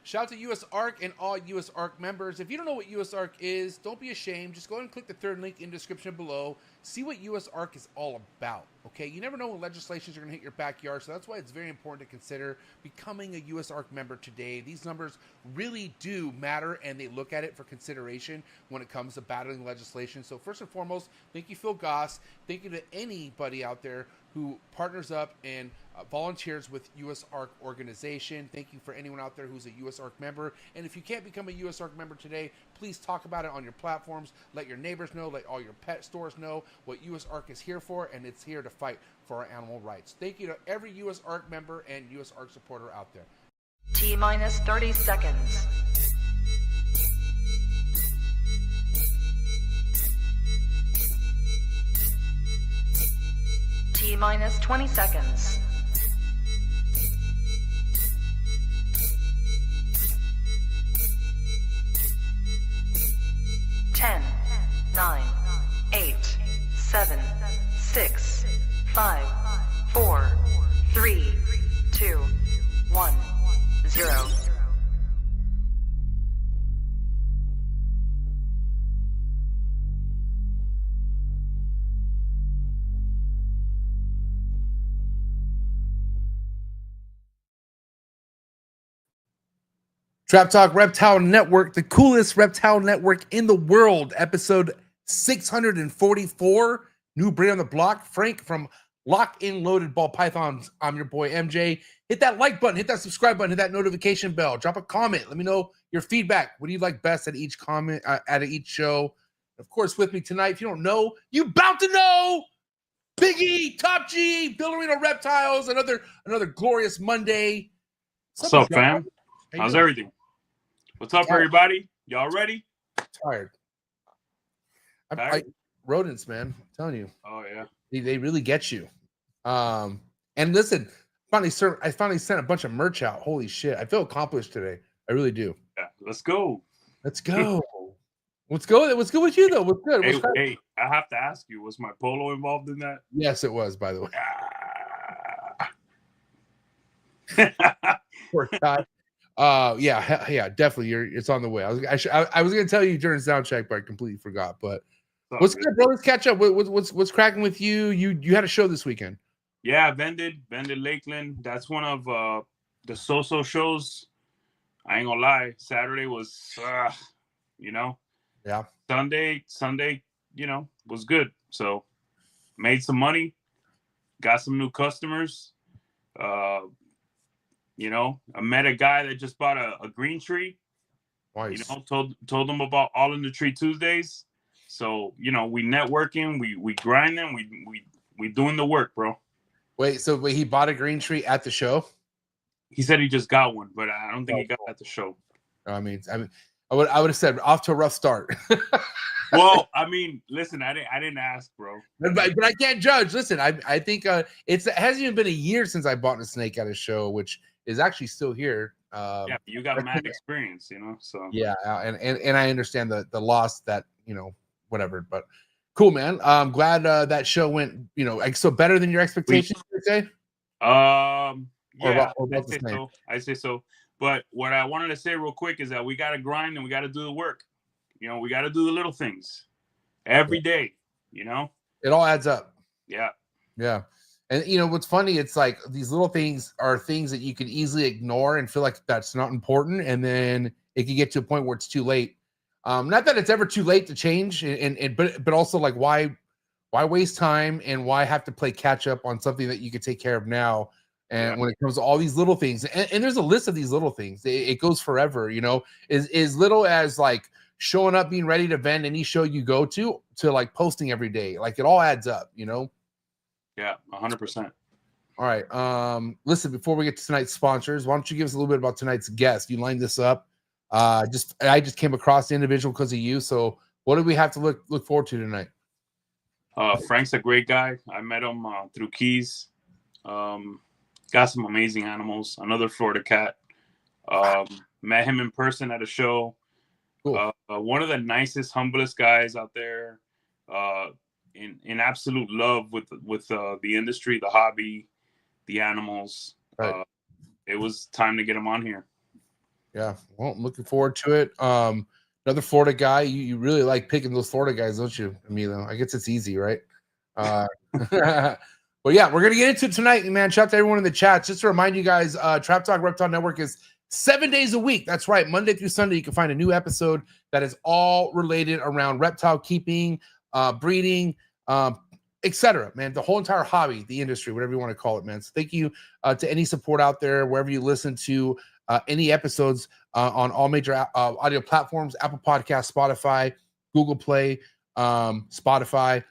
Shout out to USARK and all USARK members. If you don't know what USARK is, don't be ashamed. Just go ahead and click the third link in the description below. See what USARK is all about, okay? You never know when legislations are going to hit your backyard, so that's why it's very important to consider becoming a USARK member today. These numbers really do matter, and they look at it for consideration when it comes to battling legislation. So first and foremost, thank you, Phil Goss. Thank you to anybody out there who partners up and volunteers with USARK organization. Thank you for anyone out there who's a USARK member. And if you can't become a USARK member today, please talk about it on your platforms. Let your neighbors know, let all your pet stores know what USARK is here for, and it's here to fight for our animal rights. Thank you to every USARK member and USARK supporter out there. T-minus 30 seconds. T-minus 20 seconds. 10, 9, 8, 7, 6, 5, 4, 3, 2, 1, 0. Trap Talk Reptile Network, the coolest reptile network in the world. Episode 644. New brain on the block. Frank from Lock In Loaded Ball Pythons. I'm your boy MJ. Hit that like button. Hit that subscribe button. Hit that notification bell. Drop a comment. Let me know your feedback. What do you like best at each comment, at each show? Of course, with me tonight, if you don't know, you bout to know. Big E, Top G, Billerino Reptiles. Another glorious Monday. What's up, fam? How's everything? What's up, everybody? Y'all ready? Tired. Rodents, man. I'm telling you. Oh yeah. They really get you. And listen, I finally sent a bunch of merch out. Holy shit. I feel accomplished today. I really do. Yeah, let's go. Let's go. What's good with you though? What's good? Hey, I have to ask you, was my polo involved in that? Yes, it was, by the way. Poor guy. Yeah, definitely. It's on the way. I was gonna tell you during sound check, but I completely forgot. But what's good, bro? Let's catch up. What's cracking with you? You had a show this weekend. Yeah, Vended Lakeland. That's one of the so-so shows. I ain't gonna lie. Saturday was, Yeah. Sunday, was good. So made some money, got some new customers. I met a guy that just bought a green tree. Nice. Told him about All in the Tree Tuesdays. So, we networking, we grinding, we doing the work, bro. Wait, so he bought a green tree at the show? He said he just got one, but I don't think he got it at the show. I would have said off to a rough start. Well, listen, I didn't ask, bro. But I can't judge. Listen, I think it hasn't even been a year since I bought a snake at a show, which is actually still here. Yeah, you got mad experience, so yeah, and I understand the loss that whatever, but cool, man. I'm glad that show went so better than your expectations. You'd say? Yeah, I say so. But what I wanted to say real quick is that we got to grind and we got to do the work. We got to do the little things every day. It all adds up. Yeah. And what's funny, it's like these little things are things that you could easily ignore and feel like that's not important, and then it can get to a point where it's too late. Not that it's ever too late to change, but also like why waste time and why have to play catch up on something that you could take care of now? And when it comes to all these little things, and there's a list of these little things, it goes forever. As little as like showing up, being ready to vend any show you go to like posting every day, like it all adds up. Yeah, 100%. All right. Listen, before we get to tonight's sponsors, why don't you give us a little bit about tonight's guest? You lined this up. I just came across the individual because of you. So what do we have to look forward to tonight? Frank's a great guy. I met him through Keys. Got some amazing animals. Another Florida cat. Met him in person at a show. Cool. One of the nicest, humblest guys out there. In absolute love with the industry, the hobby, the animals. Right. It was time to get him on here. Yeah. Well, I'm looking forward to it. Another Florida guy. You really like picking those Florida guys, don't you, Emilio? I guess it's easy, right? But yeah, we're gonna get into it tonight, man. Shout out to everyone in the chat. Just to remind you guys, Trap Talk Reptile Network is 7 days a week. That's right, Monday through Sunday. You can find a new episode that is all related around reptile keeping, breeding, etc. Man, the whole entire hobby, the industry, whatever you want to call it, man. So thank you to any support out there, wherever you listen to any episodes on all major audio platforms: Apple Podcasts, Spotify, Google Play, Spotify.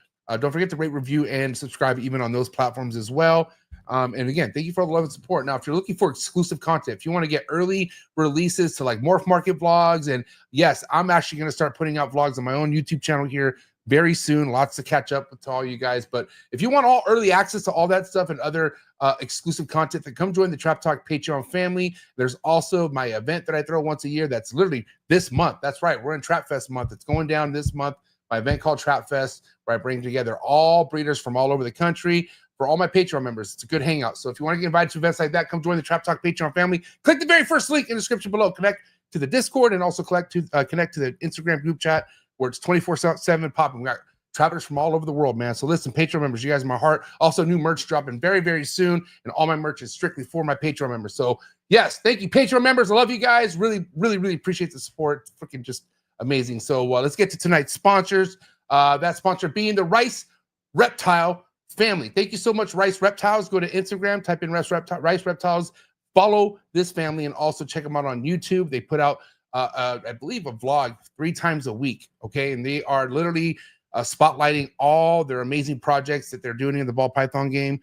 Don't forget to rate, review, and subscribe even on those platforms as well. And again, thank you for all the love and support. Now, if you're looking for exclusive content, if you want to get early releases to like Morph Market vlogs, and yes, I'm actually going to start putting out vlogs on my own YouTube channel here very soon. Lots to catch up with to all you guys. But if you want all early access to all that stuff and other exclusive content, then come join the Trap Talk Patreon family. There's also my event that I throw once a year. That's literally this month. That's right. We're in Trap Fest month. It's going down this month. My event called Trap Fest, where I bring together all breeders from all over the country for all my Patreon members. It's a good hangout. So if you want to get invited to events like that, come join the Trap Talk Patreon family. Click the very first link in the description below. Connect to the Discord and also connect to the Instagram group chat where it's 24/7 popping. We got trappers from all over the world, man. So listen, Patreon members, you guys are my heart. Also, new merch dropping very, very soon, and all my merch is strictly for my Patreon members. So yes, thank you, Patreon members. I love you guys. Really, really, really appreciate the support. Freaking just amazing. So let's get to tonight's sponsors. That sponsor being the Rice Reptile family. Thank you so much, Rice Reptiles. Go to Instagram, type in Rice Reptiles, follow this family, and also check them out on YouTube. They put out, I believe, a vlog 3 times a week. Okay, and they are literally spotlighting all their amazing projects that they're doing in the ball python game.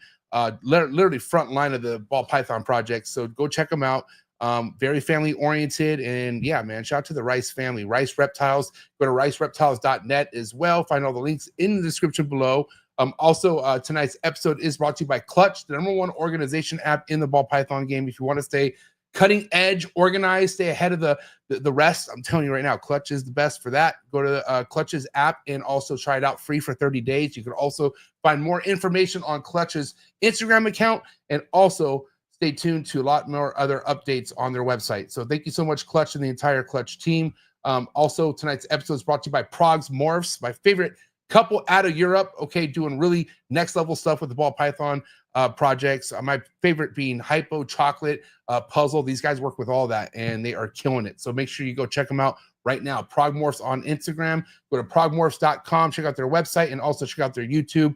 Literally front line of the ball python project. So go check them out. Very family oriented, and yeah, man, shout out to the Rice family. Rice Reptiles. Go to ricereptiles.net as well. Find all the links in the description below. Also, tonight's episode is brought to you by Clutch, the #1 organization app in the ball python game. If you want to stay cutting edge, organized, stay ahead of the rest, I'm telling you right now, Clutch is the best for that. Go to Clutch's app and also try it out free for 30 days. You can also find more information on Clutch's Instagram account, and also stay tuned to a lot more other updates on their website. So thank you so much, Clutch, and the entire Clutch team. Also, tonight's episode is brought to you by Prog's Morphs, my favorite couple out of Europe, okay, doing really next level stuff with the ball python projects. My favorite being Hypo, Chocolate, Puzzle. These guys work with all that, and they are killing it. So make sure you go check them out right now. Progmorphs on Instagram. Go to progmorphs.com, check out their website, and also check out their YouTube.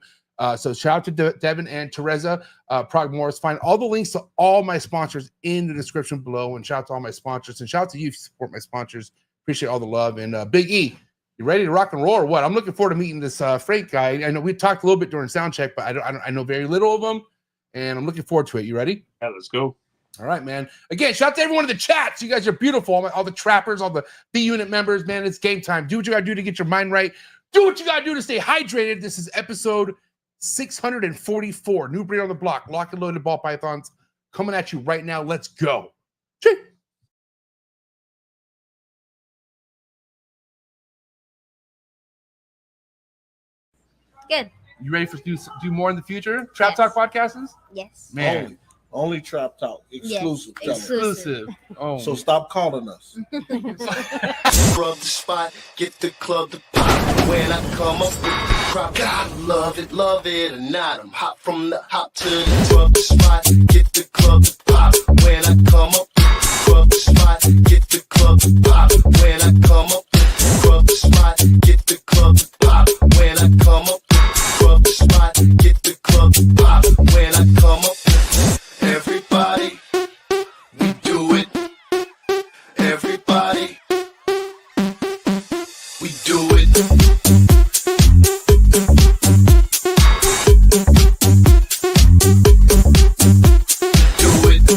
So shout out to Devin and Teresa, Progmorphs. Find all the links to all my sponsors in the description below, and shout out to all my sponsors, and shout out to you if you support my sponsors. Appreciate all the love. And Big E, you ready to rock and roll or what? I'm looking forward to meeting this Frank guy. I know we talked a little bit during sound check, but I know very little of him, and I'm looking forward to it. You ready? Yeah, let's go. All right, man. Again, shout out to everyone in the chats. You guys are beautiful. All the trappers, all the B-Unit members, man. It's game time. Do what you got to do to get your mind right. Do what you got to do to stay hydrated. This is episode 644. New breed on the block. Lock and loaded ball pythons coming at you right now. Let's go. Chee. Good. You ready for do more in the future? Trap Talk podcasts? Yes. Man. Only Trap Talk. Exclusive. Yes. Exclusive. Oh. So stop calling us. Rub the spot, get the club to pop. When I come up with the crop, God love it or not. I'm hot from the hop to the rub the spot, get the club to pop. When I come up with the rub the spot, get the club to pop. When I come up with the rub the spot, get the club to pop. When I come up with the rub the spot, get the club to pop. When I come up with everybody, we do it. Everybody, we do it. Do it.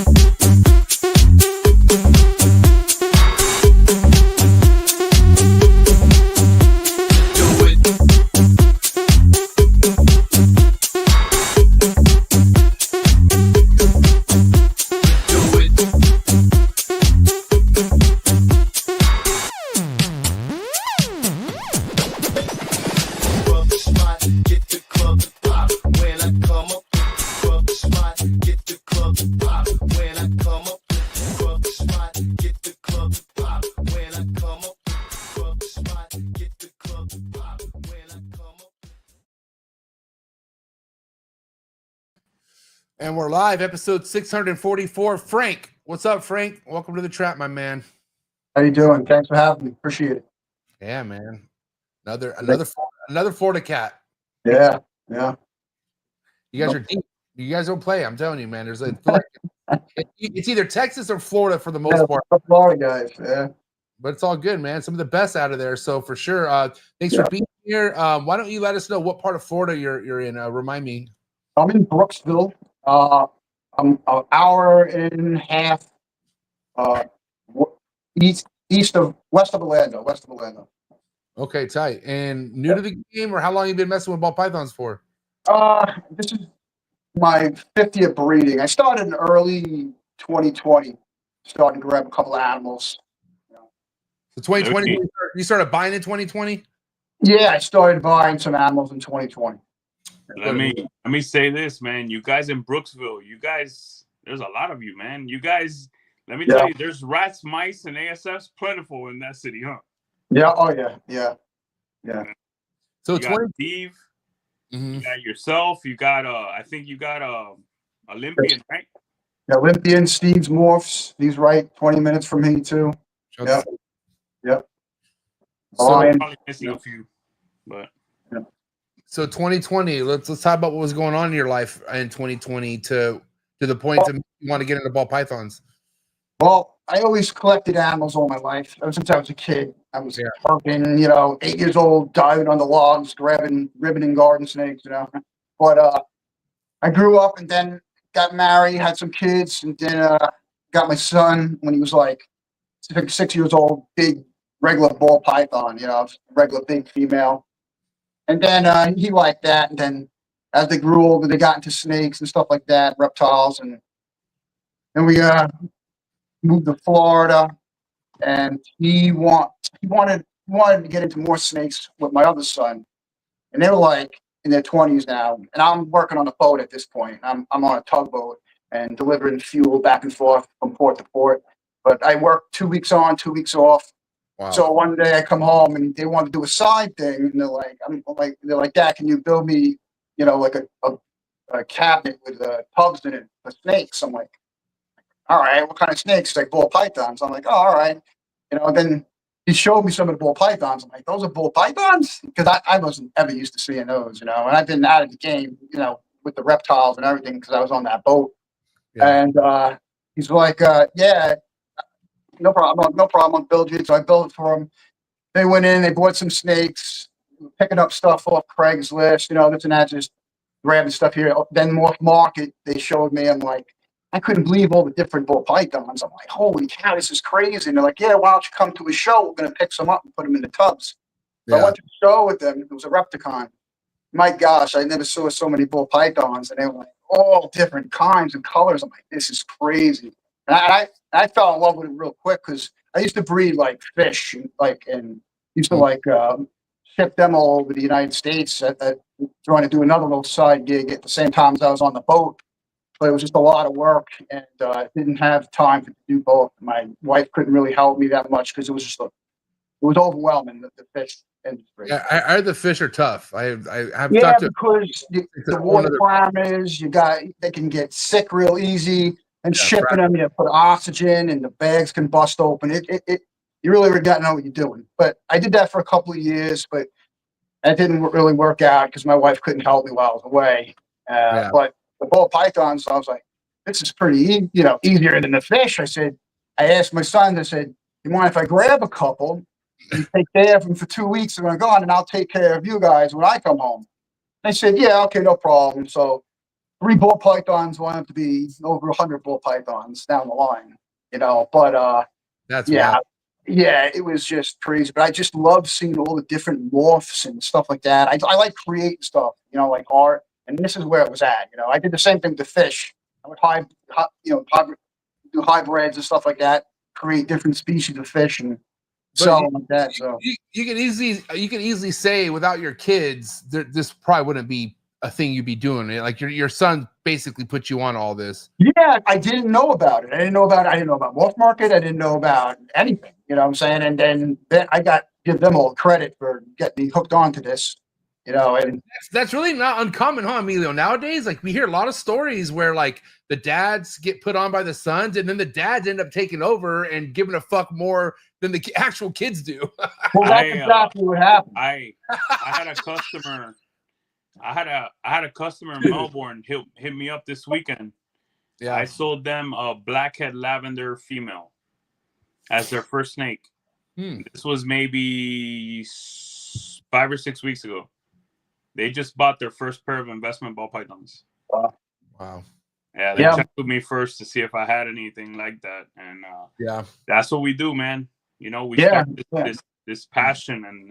And we're live, episode 644. Frank, what's up, Frank? Welcome to the trap, my man. How you doing? Thanks for having me. Appreciate it. Yeah, man. Another Florida cat. Yeah. You guys are deep. You guys don't play. I'm telling you, man. There's like it's either Texas or Florida for the most part. Florida guys. Yeah. But it's all good, man. Some of the best out of there. So for sure. Thanks for being here. Why don't you let us know what part of Florida you're in? Remind me. I'm in Brooksville. I'm an hour and a half west of Orlando. Okay, tight. And new to the game, or how long you been messing with ball pythons for? This is my 5th year breeding. I started in early 2020. Started to grab a couple of animals. So 2020, you started buying in 2020? Yeah, I started buying some animals in 2020. Let me say this, man. You guys in Brooksville, there's a lot of you, man. You guys, let me tell you, there's rats, mice, and ASFs plentiful in that city, huh? Yeah. Oh yeah. So you got Steve, you got yourself, you got I think you got Olympian, right? Yeah, Olympian, Steve's morphs. He's right 20 minutes from me too. Yep. So I'm probably missing a few, but so 2020, let's talk about what was going on in your life in 2020 to the point to you want to get into ball pythons. Well, I always collected animals all my life. Ever since I was a kid. I was working, 8 years old, diving on the logs, grabbing ribbon and garden snakes, But I grew up and then got married, had some kids, and then got my son when he was like 6 years old, big regular ball python, regular big female. And then he liked that. And then as they grew older, they got into snakes and stuff like that, reptiles. And then we moved to Florida. And he wanted to get into more snakes with my other son. And they were like in their 20s now. And I'm working on a boat at this point. I'm on a tugboat and delivering fuel back and forth from port to port. But I work 2 weeks on, 2 weeks off. Wow. So one day I come home and they want to do a side thing, and they're like, Dad, can you build me, like a cabinet with tubs in it for snakes? I'm like, all right, what kind of snakes? Like ball pythons. I'm like, oh, all right, And then he showed me some of the ball pythons. I'm like, those are ball pythons? Because I wasn't ever used to seeing those, And I've been out of the game, with the reptiles and everything because I was on that boat. Yeah. And he's like, yeah. No problem. I'll build you. So I built it for them. They went in, they bought some snakes, picking up stuff off Craigslist, this and that, just grabbing stuff here. Then MORPH Market, they showed me. I'm like, I couldn't believe all the different ball pythons. I'm like, holy cow, this is crazy. And they're like, yeah, why don't you come to a show? We're going to pick some up and put them in the tubs. So I went to a show with them. It was a Repticon. My gosh, I never saw so many ball pythons. And they were like all different kinds and colors. I'm like, this is crazy. And I fell in love with it real quick because I used to breed like fish and used to ship them all over the United States trying to do another little side gig at the same time as I was on the boat. But it was just a lot of work and I didn't have time to do both. My wife couldn't really help me that much because it was overwhelming, the fish industry. Yeah, I heard the fish are tough. I have talked to because the water parameters, they can get sick real easy. And shipping them, you put oxygen, and the bags can bust open. You really got to know what you're doing. But I did that for a couple of years, but it didn't really work out because my wife couldn't help me while I was away. But the ball pythons, I was like, this is pretty, easier than the fish. I asked my son. I said, you mind if I grab a couple, and take care of them for 2 weeks, and I'm gone, and I'll take care of you guys when I come home. And I said, yeah, okay, no problem. So 3 ball pythons will have to be over 100 ball pythons down the line, But that's wild. Yeah, it was just crazy. But I just love seeing all the different morphs and stuff like that. I like creating stuff, like art. And this is where it was at. I did the same thing with the fish. I would do hybrids and stuff like that. Create different species of fish and sell them like that. So you can easily say without your kids, this probably wouldn't be a thing you'd be doing. Like your son basically put you on all this. Yeah, I didn't know about it. I didn't know about MORPH Market. I didn't know about anything. You know what I'm saying? And then I give them all credit for getting me hooked onto this. you know, and That's really not uncommon, huh, Emilio? Nowadays, like we hear a lot of stories where like the dads get put on by the sons, and then the dads end up taking over and giving a fuck more than the actual kids do. well, that's exactly what happened. I had a customer. I had a customer in Melbourne hit me up this weekend. Yeah, I sold them a blackhead lavender female as their first snake. This was maybe 5 or 6 weeks ago. They just bought their first pair of investment ball pythons. Wow. Yeah, they checked with me first to see if I had anything like that, and that's what we do, man. You know, we start this passion, and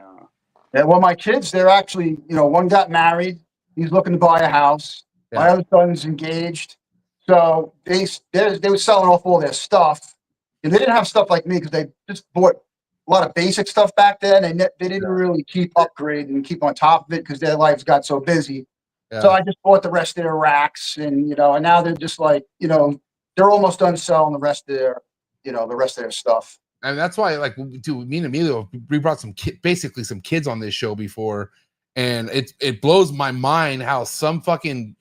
yeah. Well, my kids, they're actually, you know, one got married. He's looking to buy a house. Yeah. My other son's engaged. So they were selling off all their stuff, and they didn't have stuff like me because they just bought a lot of basic stuff back then. They didn't really keep upgrading and keep on top of it because their lives got so busy. Yeah. So I just bought the rest of their racks, and you know, and now they're just like, you know, they're almost done selling the rest of their, you know, the rest of their stuff. And that's why, like, dude, me and Emilio, we brought basically some kids on this show before, and it blows my mind how some fucking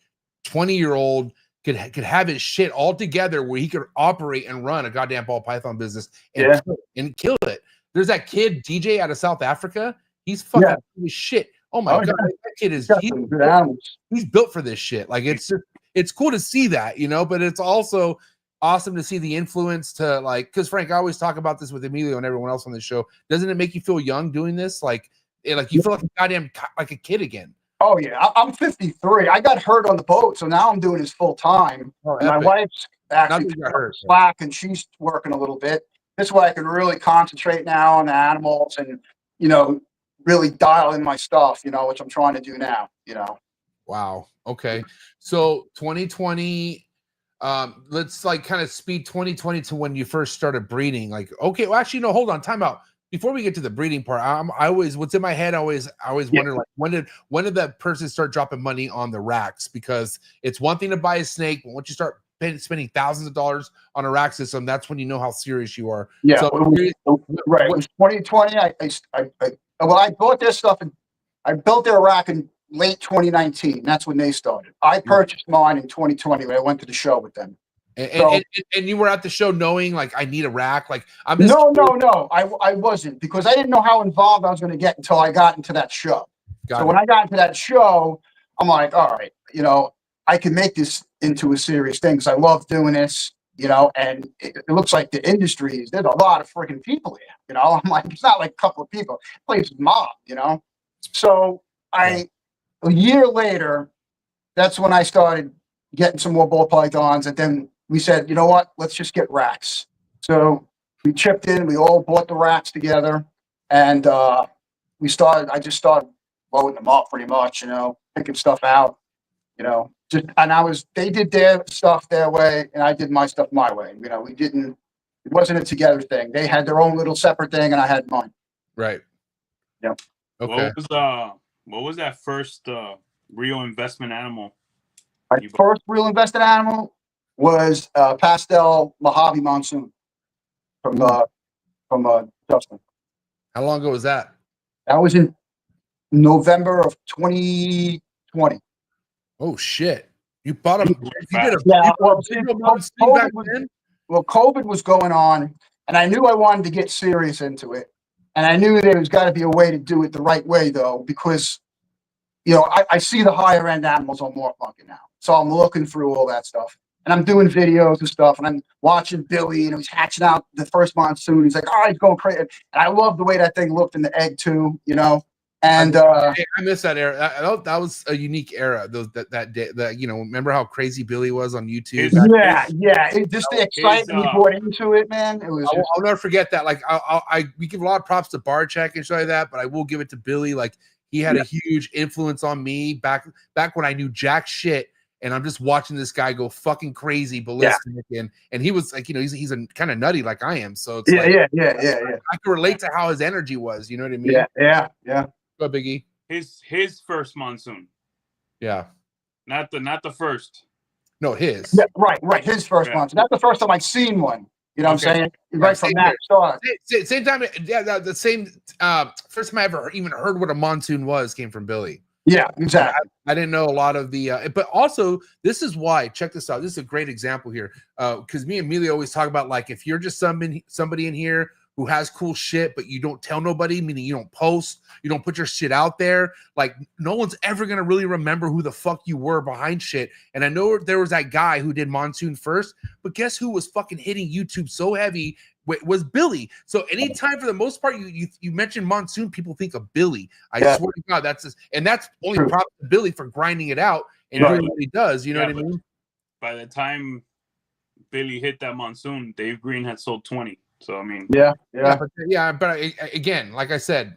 20-year-old could have his shit all together where he could operate and run a goddamn ball python business and kill it. There's that kid DJ out of South Africa. He's fucking shit. Oh my god, that kid is he's built for this shit. Like it's cool to see that, you know, but it's also awesome to see the influence to, like, because Frank, I always talk about this with Emilio and everyone else on the show. Doesn't it make you feel young doing this? Like you feel like a goddamn like a kid again. Oh yeah, I'm 53. I got hurt on the boat, so now I'm doing this full time. My wife's actually slack, and she's working a little bit. This way I can really concentrate now on the animals and, you know, really dial in my stuff, you know, which I'm trying to do now, you know. Wow. Okay. So 2020, let's like kind of speed 2020 to when you first started breeding. Like, okay, well, actually, no, hold on, time out. Before we get to the breeding part, I always, what's in my head, I always wonder, like, when did that person start dropping money on the racks? Because it's one thing to buy a snake, but once you start spending thousands of dollars on a rack system, that's when you know how serious you are. Yeah, so, right. It was 2020. Well, I bought their stuff and I built their rack in late 2019. That's when they started. I purchased mine in 2020 when I went to the show with them. And you were at the show knowing, like, I need a rack. Like, I'm just no. I wasn't, because I didn't know how involved I was going to get until I got into that show. When I got into that show, I'm like, all right, you know, I can make this into a serious thing because I love doing this, you know, and it looks like the industry there's a lot of freaking people here, you know. I'm like, it's not like a couple of people, the place is mob, you know. So a year later, that's when I started getting some more ball pythons, and then we said, you know what, let's just get racks. So we chipped in, we all bought the racks together, and I just started loading them up pretty much, you know, picking stuff out, you know. They did their stuff their way, and I did my stuff my way. You know, it wasn't a together thing. They had their own little separate thing, and I had mine. Right. Yeah. Okay. What was that first real investment animal? My first real investment animal was pastel Mojave Monsoon from Justin. How long ago was that? That was in November of 2020. Oh shit! You bought them. COVID was going on, and I knew I wanted to get serious into it, and I knew there was got to be a way to do it the right way, though, because, you know, I see the higher end animals on MORPH now, so I'm looking through all that stuff, and I'm doing videos and stuff, and I'm watching Billy, and he's hatching out the first monsoon. He's like, oh, he's going crazy, and I love the way that thing looked in the egg too, you know. And I miss that era. That was a unique era. That day, you know, remember how crazy Billy was on YouTube? Just the excitement he brought into it, man. It was. I'll never forget that. Like, we give a lot of props to Barcheck and shit like that, but I will give it to Billy. Like, he had a huge influence on me back when I knew jack shit, and I'm just watching this guy go fucking crazy, ballistic, and he was like, you know, he's a kind of nutty like I am, so it's I can relate to how his energy was. You know what I mean? Yeah. Go, Biggie. His first monsoon. Yeah. Not the first. No, his. Yeah, right. His first monsoon. That's the first time I've seen one. You know what I'm saying? Right from that start. Same time. Yeah, the same. First time I ever even heard what a monsoon was came from Billy. Yeah, exactly. I didn't know a lot of the, but also this is why. Check this out. This is a great example here, because me and Emilio always talk about, like, if you're just somebody in here who has cool shit, but you don't tell nobody, meaning you don't post, you don't put your shit out there, like, no one's ever gonna really remember who the fuck you were behind shit. And I know there was that guy who did Monsoon first, but guess who was fucking hitting YouTube so heavy? Was Billy. So anytime, for the most part, you mention Monsoon, people think of Billy. I swear to God, that's only props to Billy for grinding it out and doing what he does. You know what I mean? By the time Billy hit that Monsoon, Dave Green had sold 20. So I mean, but again, like I said,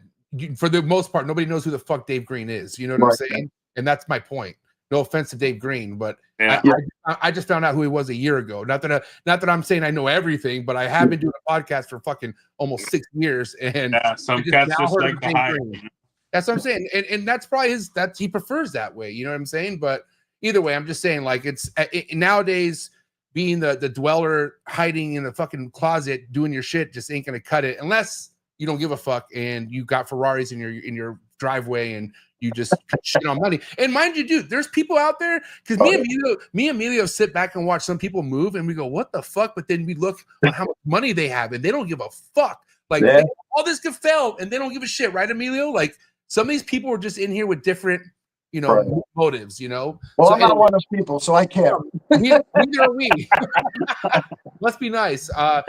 for the most part, nobody knows who the fuck Dave Green is. You know what I'm saying? And that's my point. No offense to Dave Green, but I just found out who he was a year ago. Not that I'm saying I know everything, but I have been doing a podcast for fucking almost 6 years, and some cats just like the hype. That's what I'm saying, and that's probably he prefers that way. You know what I'm saying? But either way, I'm just saying, like, it's nowadays, being the dweller hiding in the fucking closet doing your shit just ain't gonna cut it, unless you don't give a fuck and you got Ferraris in your driveway and you just shit on money. And mind you, dude, there's people out there, because me and Emilio sit back and watch some people move and we go, what the fuck? But then we look on how much money they have and they don't give a fuck. Like, all this could fail and they don't give a shit, right, Emilio? Like, some of these people are just in here with different, motives, Well, so I'm not one of those people, so I care. Neither are we. Let's be nice. But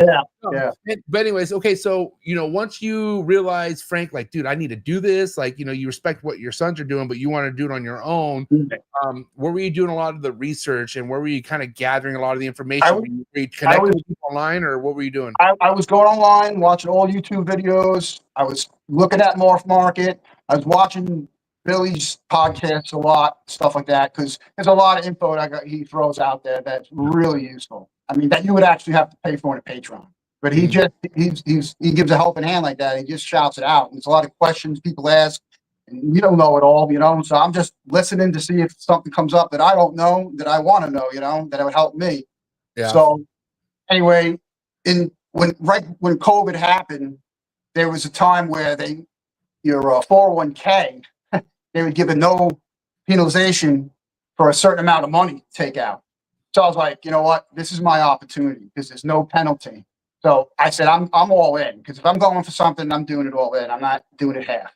anyways, okay, so, once you realize, Frank, like, dude, I need to do this, like, you respect what your sons are doing, but you want to do it on your own. Where were you doing a lot of the research, and where were you kind of gathering a lot of the information? Were you connecting with people online, or what were you doing? I was going online, watching all YouTube videos. I was looking at MORPH Market. I was watching Billy's podcasts a lot, stuff like that, because there's a lot of info he throws out there that's really useful. I mean, that you would actually have to pay for on a Patreon. But he he gives a helping hand like that. He just shouts it out. And there's a lot of questions people ask, and we don't know it all, So I'm just listening to see if something comes up that I don't know, that I want to know, that it would help me. Yeah. So anyway, when COVID happened, there was a time where your 401k, they would give a no penalization for a certain amount of money to take out. So I was like, you know what? This is my opportunity because there's no penalty. So I said, I'm all in, because if I'm going for something, I'm doing it all in. I'm not doing it half,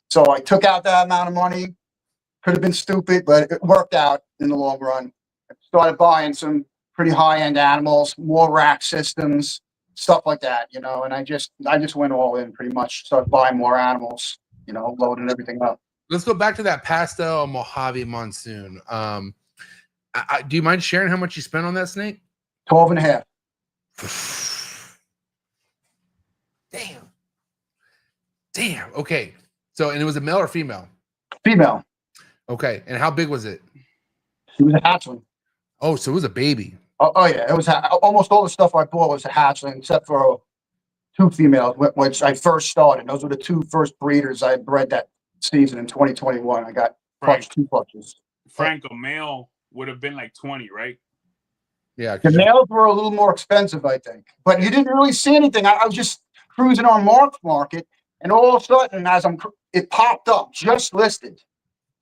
So I took out that amount of money. Could have been stupid, but it worked out in the long run. I started buying some pretty high-end animals, more rack systems, stuff like that, And I just went all in pretty much. Started buying more animals, loading everything up. Let's go back to that pastel Mojave Monsoon. Do you mind sharing how much you spent on that snake? 12 and a half. Damn. Okay. So, and it was a male or female? Female. Okay. And how big was it? It was a hatchling. Oh, so it was a baby. Oh yeah. It was almost all the stuff I bought was a hatchling, except for 2 females, which I first started. Those were the 2 first breeders I bred that season in 2021. I got 2 clutches. Frank, a male would have been like 20, right? Yeah. The males were a little more expensive, I think. But you didn't really see anything. I was just cruising on MORPH Market, and all of a sudden, it popped up, just listed.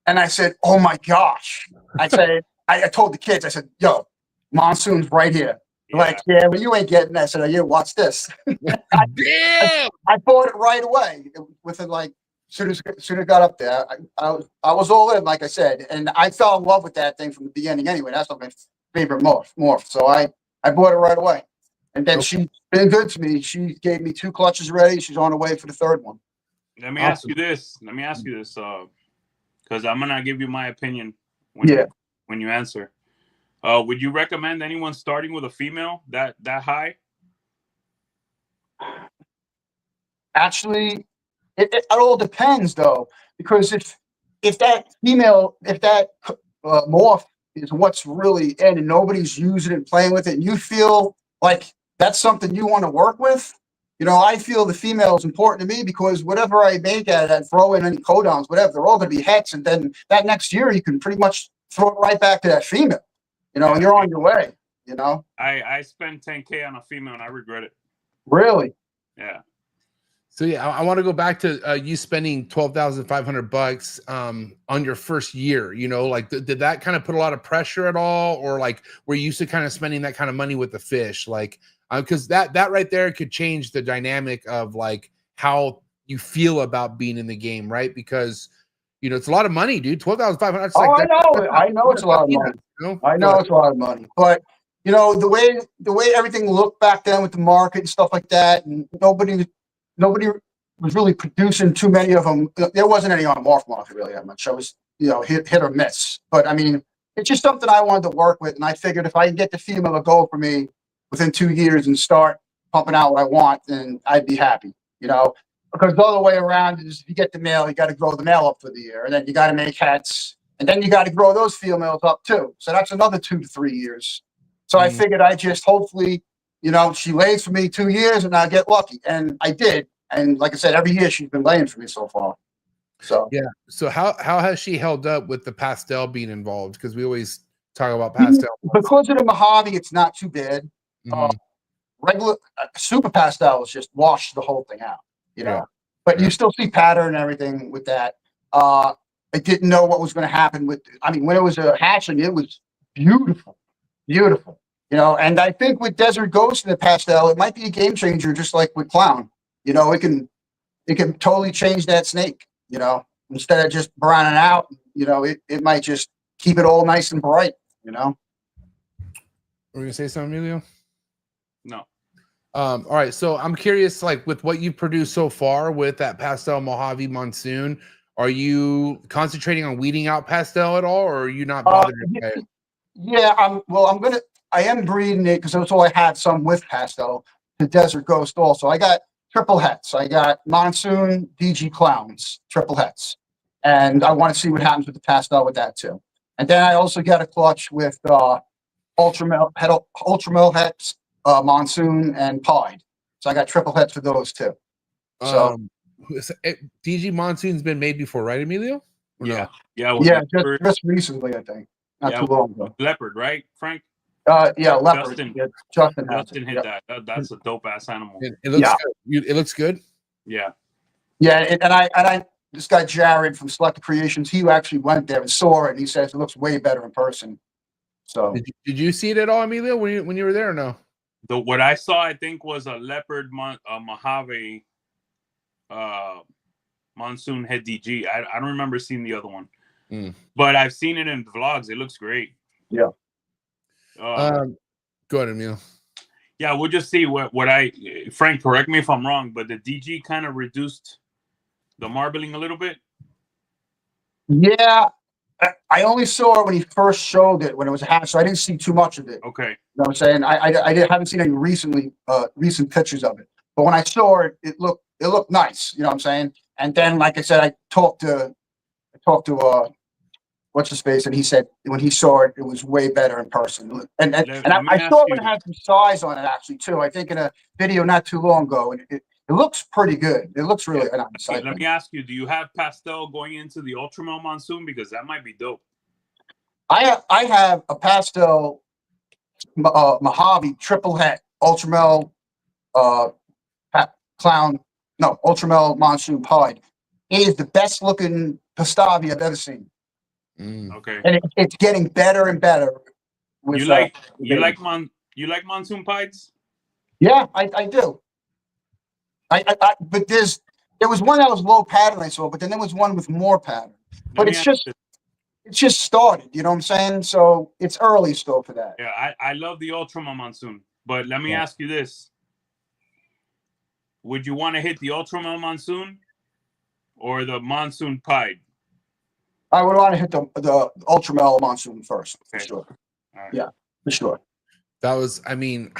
And I said, oh my gosh. I said, I told the kids, I said, yo, Monsoon's right here. Yeah. Like, yeah, but you ain't getting that. I said, yeah, watch this. Damn! I bought it right away within like, soon as it got up there, I was all in, like I said, and I fell in love with that thing from the beginning anyway. That's not my favorite morph. So I bought it right away. And then she's been good to me. She gave me 2 clutches ready. She's on her way for the 3rd one. Let me ask you this, because I'm going to give you my opinion when you answer. Would you recommend anyone starting with a female that high? Actually, it all depends, though, because if that morph is what's in and nobody's using it and playing with it, and you feel like that's something you want to work with, I feel the female is important to me, because whatever I make at it, throw in any codons, whatever, they're all going to be hets, and then that next year you can pretty much throw it right back to that female, and you're on your way. I spent $10K on a female and I regret it. Really? Yeah. So yeah, I want to go back to you spending $12,500 on your first year. You know, like did that kind of put a lot of pressure at all, or like were you used to kind of spending that kind of money with the fish? Like, because that right there could change the dynamic of like how you feel about being in the game, right? Because you know it's a lot of money, dude. $12,500. Oh, I know it's a lot of money. You know? I know it's a lot of money, but you know the way everything looked back then with the market and stuff like that, and nobody was really producing too many of them. There wasn't any on MORPH market really that much. I was, you know, hit or miss. But I mean, it's just something I wanted to work with, and I figured if I can get the female to go for me within 2 years and start pumping out what I want, then I'd be happy. You know, because the other way around is if you get the male, you got to grow the male up for the year, and then you got to make hets, and then you got to grow those females up too. So that's another 2 to 3 years. So I figured I just hopefully, you know, she lays for me 2 years and I get lucky, and I did. And like I said, every year she's been laying for me so far. So yeah. So how has she held up with the pastel being involved? Because we always talk about pastel. Because of the Mojave, it's not too bad. Regular super pastel is just wash the whole thing out, you know. But you still see pattern and everything with that. I didn't know what was going to happen with. I mean, when it was a hatchling, it was beautiful, beautiful. You know, and I think with Desert Ghost and the pastel, it might be a game changer, just like with Clown. You know, it can totally change that snake, you know, instead of just browning out, you know, it might just keep it all nice and bright, you know. Were you gonna say something, Emilio? No. All right. So I'm curious, like with what you've produced so far with that pastel Mojave Monsoon, are you concentrating on weeding out pastel at all, or are you not bothered? Yeah, I am breeding it because that's all I had, some with pastel, the Desert Ghost also. I got triple hets. I got Monsoon, DG Clowns, triple hets. And I want to see what happens with the pastel with that too. And then I also got a clutch with Ultramel hets, Monsoon, and Pied. So I got triple hets for those too. So DG Monsoon's been made before, right, Emilio? Or yeah. No? Yeah, just recently, I think. Not too long ago. Leopard, right, Frank? Yeah, Leopard. Justin hit that. That's a dope ass animal. It looks good. It looks good. Yeah. Yeah, and I this guy Jared from Selected Creations, he actually went there and saw it, and he says it looks way better in person. So did you see it at all, Emilio, when you were there or no? What I saw, I think, was a Leopard Mojave Monsoon head DG. I don't remember seeing the other one, but I've seen it in the vlogs. It looks great. Yeah. Go ahead, Emilio. Yeah, we'll just see what Frank, correct me if I'm wrong, but the DG kind of reduced the marbling a little bit. Yeah, I only saw it when he first showed it when it was a hatch, so I didn't see too much of it. Okay. You know what I'm saying? I haven't seen any recent pictures of it, but when I saw it, it looked nice. You know what I'm saying? And then, like I said, I talked to what's his face, and he said when he saw it, it was way better in person. And I saw it had some size on it actually too. I think in a video not too long ago, and it looks pretty good. It looks really nice. Okay, let me ask you: do you have pastel going into the Ultramel Monsoon? Because that might be dope. I have a pastel Mojave triple het Ultramel Ultramel Monsoon Pied. It is the best looking Pastavi I've ever seen. Okay. And it's getting better and better. With, you like Monsoon Pieds? Yeah, I do. But there was one that was low pattern I saw, but then there was one with more pattern. But it's just started, you know what I'm saying? So it's early still for that. Yeah, I love the Ultramel Monsoon, but let me ask you this: would you want to hit the Ultramel Monsoon or the Monsoon Pied? I would want to hit the Ultramel Monsoon first, for sure. Right. Yeah, for sure. That was, I mean,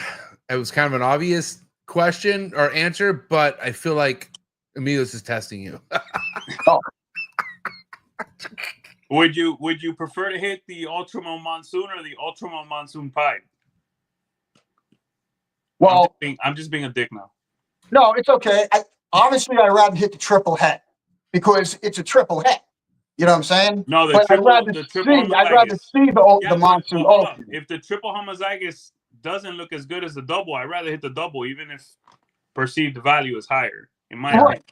it was kind of an obvious question or answer, but I feel like Emilio's is testing you. Oh. Would you prefer to hit the Ultramel Monsoon or the Ultramel Monsoon Pied? Well, I'm just being a dick now. No, it's okay. Obviously, I'd rather hit the triple het because it's a triple het. You know what I'm saying? No, I'd rather see the Monsoon. If the triple homozygous doesn't look as good as the double, I'd rather hit the double, even if perceived value is higher. in my Right.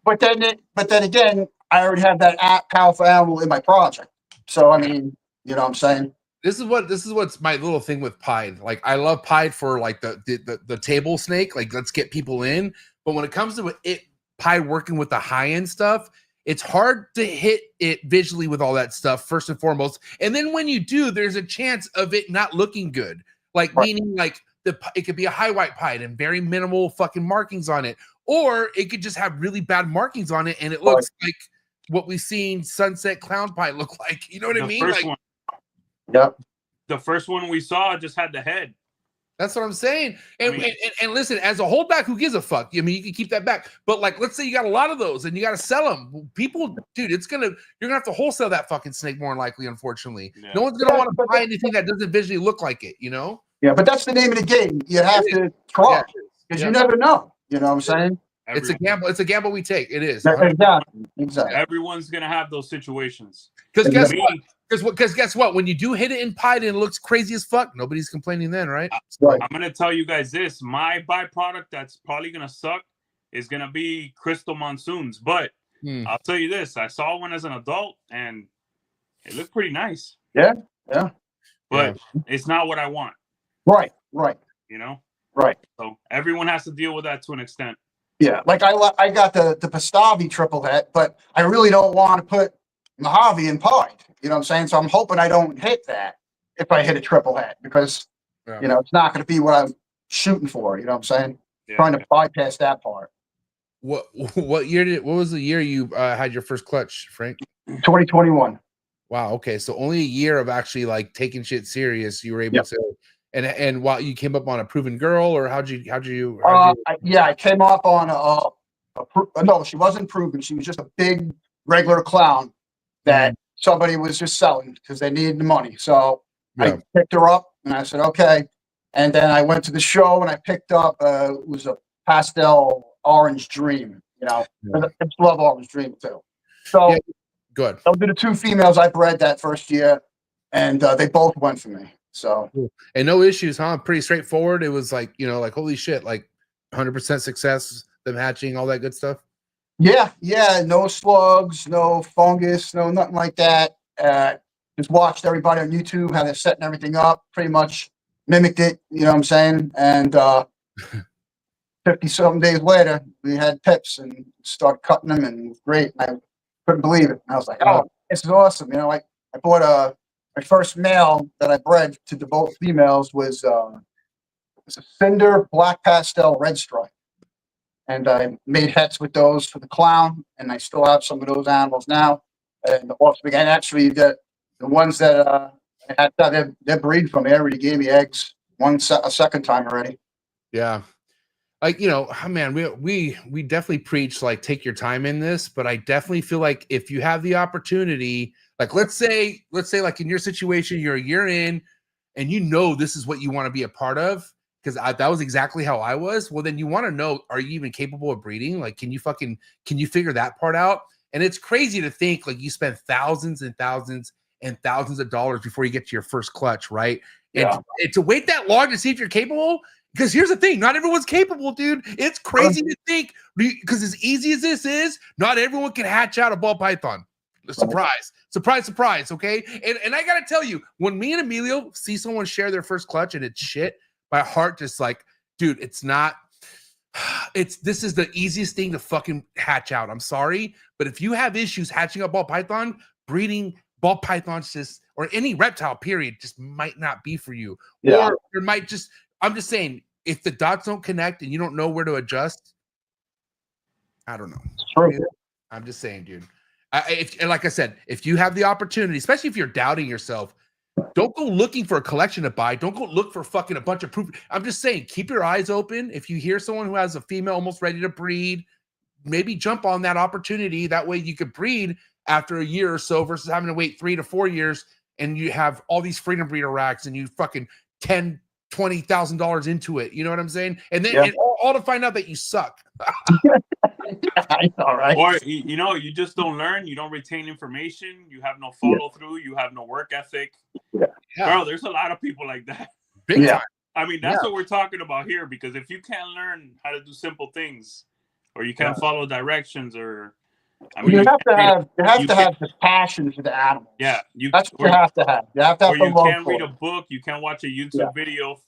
opinion. But then again, I already have that powerful animal in my project. So I mean, you know what I'm saying? This is what's my little thing with Pied. Like I love Pied for like the table snake, like let's get people in. But when it comes to it Pied working with the high end stuff, it's hard to hit it visually with all that stuff first and foremost. And then when you do, there's a chance of it not looking good. Like meaning like it could be a high white Pied and very minimal fucking markings on it, or it could just have really bad markings on it and it looks like what we've seen Sunset Clown Pied look like. You know what I mean? First Like, one. Yep. The first one we saw just had the head. That's what I'm saying. And, I mean, and listen, as a holdback, who gives a fuck? I mean, you can keep that back. But like, let's say you got a lot of those and you got to sell them. People, dude, you're gonna have to wholesale that fucking snake more than likely, unfortunately. Yeah. No one's gonna want to buy anything that doesn't visually look like it, you know? Yeah, but that's the name of the game. You have to try because you never know. You know what I'm saying? It's a gamble. It's a gamble we take. It is. Exactly. Everyone's gonna have those situations. Because guess what? Because guess what? When you do hit it in Pied and it looks crazy as fuck, nobody's complaining then, right? Right. I'm gonna tell you guys this: my byproduct that's probably gonna suck is gonna be crystal monsoons. But I'll tell you this: I saw one as an adult and it looked pretty nice. Yeah. But it's not what I want. Right. You know. Right. So everyone has to deal with that to an extent. Yeah. Like I got the Pastavi triple head, but I really don't want to put Mojave in Pied. You know what I'm saying? So I'm hoping I don't hit that if I hit a triple head because you know it's not going to be what I'm shooting for. You know what I'm saying? Trying to bypass that part. What was the year you had your first clutch, Frank? 2021. Wow. Okay. So only a year of actually like taking shit serious. You were able to, and while you came up on a proven girl, or how'd you? I came up on no, she wasn't proven. She was just a big regular clown that somebody was just selling because they needed the money. So I picked her up and I said, okay. And then I went to the show and I picked up, it was a pastel orange dream, you know, I just love orange dream too. So good. Those are the two females I bred that first year and they both went for me. So, and no issues, huh? Pretty straightforward. It was like, you know, like, holy shit, like 100% success, them hatching, all that good stuff. Yeah. No slugs, no fungus, no nothing like that. Just watched everybody on YouTube, how they're setting everything up, pretty much mimicked it, you know what I'm saying? And 50-something days later, we had pips and started cutting them and it was great. I couldn't believe it. And I was like, oh, this is awesome. You know, like I bought my first male that I bred to the both females was a cinder black pastel red stripe. And I made hets with those for the clown, and I still have some of those animals now. And the offspring, and actually the ones that I had they're breeding from me. I already gave me eggs a second time already. Yeah, like, you know, man, we definitely preach like take your time in this, but I definitely feel like if you have the opportunity, like let's say like in your situation, you're a year in, and you know this is what you want to be a part of. Because that was exactly how I was. Well, then you want to know, are you even capable of breeding? Like, can you figure that part out? And it's crazy to think like you spend thousands and thousands and thousands of dollars before you get to your first clutch, right? And to wait that long to see if you're capable, because here's the thing, not everyone's capable, dude. It's crazy to think, because as easy as this is, not everyone can hatch out a ball python. Surprise, okay? And I gotta tell you, when me and Emilio see someone share their first clutch and it's shit, my heart just like, dude, this is the easiest thing to fucking hatch out. I'm sorry, but if you have issues hatching a ball python, breeding ball pythons just, or any reptile period, just might not be for you. Or it might just, I'm just saying, if the dots don't connect and you don't know where to adjust, I don't know. It's true. I'm just saying, dude. And like I said, if you have the opportunity, especially if you're doubting yourself, don't go looking for a collection to buy. Don't go look for fucking a bunch of proof. I'm just saying, keep your eyes open. If you hear someone who has a female almost ready to breed, maybe jump on that opportunity. That way you could breed after a year or so versus having to wait 3 to 4 years and you have all these freedom breeder racks and you fucking $10,000-$20,000 into it. You know what I'm saying? And then and all to find out that you suck. All right. Or, you know, you just don't learn. You don't retain information. You have no follow through. You have no work ethic. Bro, there's a lot of people like that. Big time. I mean, that's what we're talking about here, because if you can't learn how to do simple things, or you can't follow directions, or I You mean, have to have can't- the passion for the animals. yeah, That's what you have to have. You have to have the you love can't for read a it. book, you can't watch a YouTube video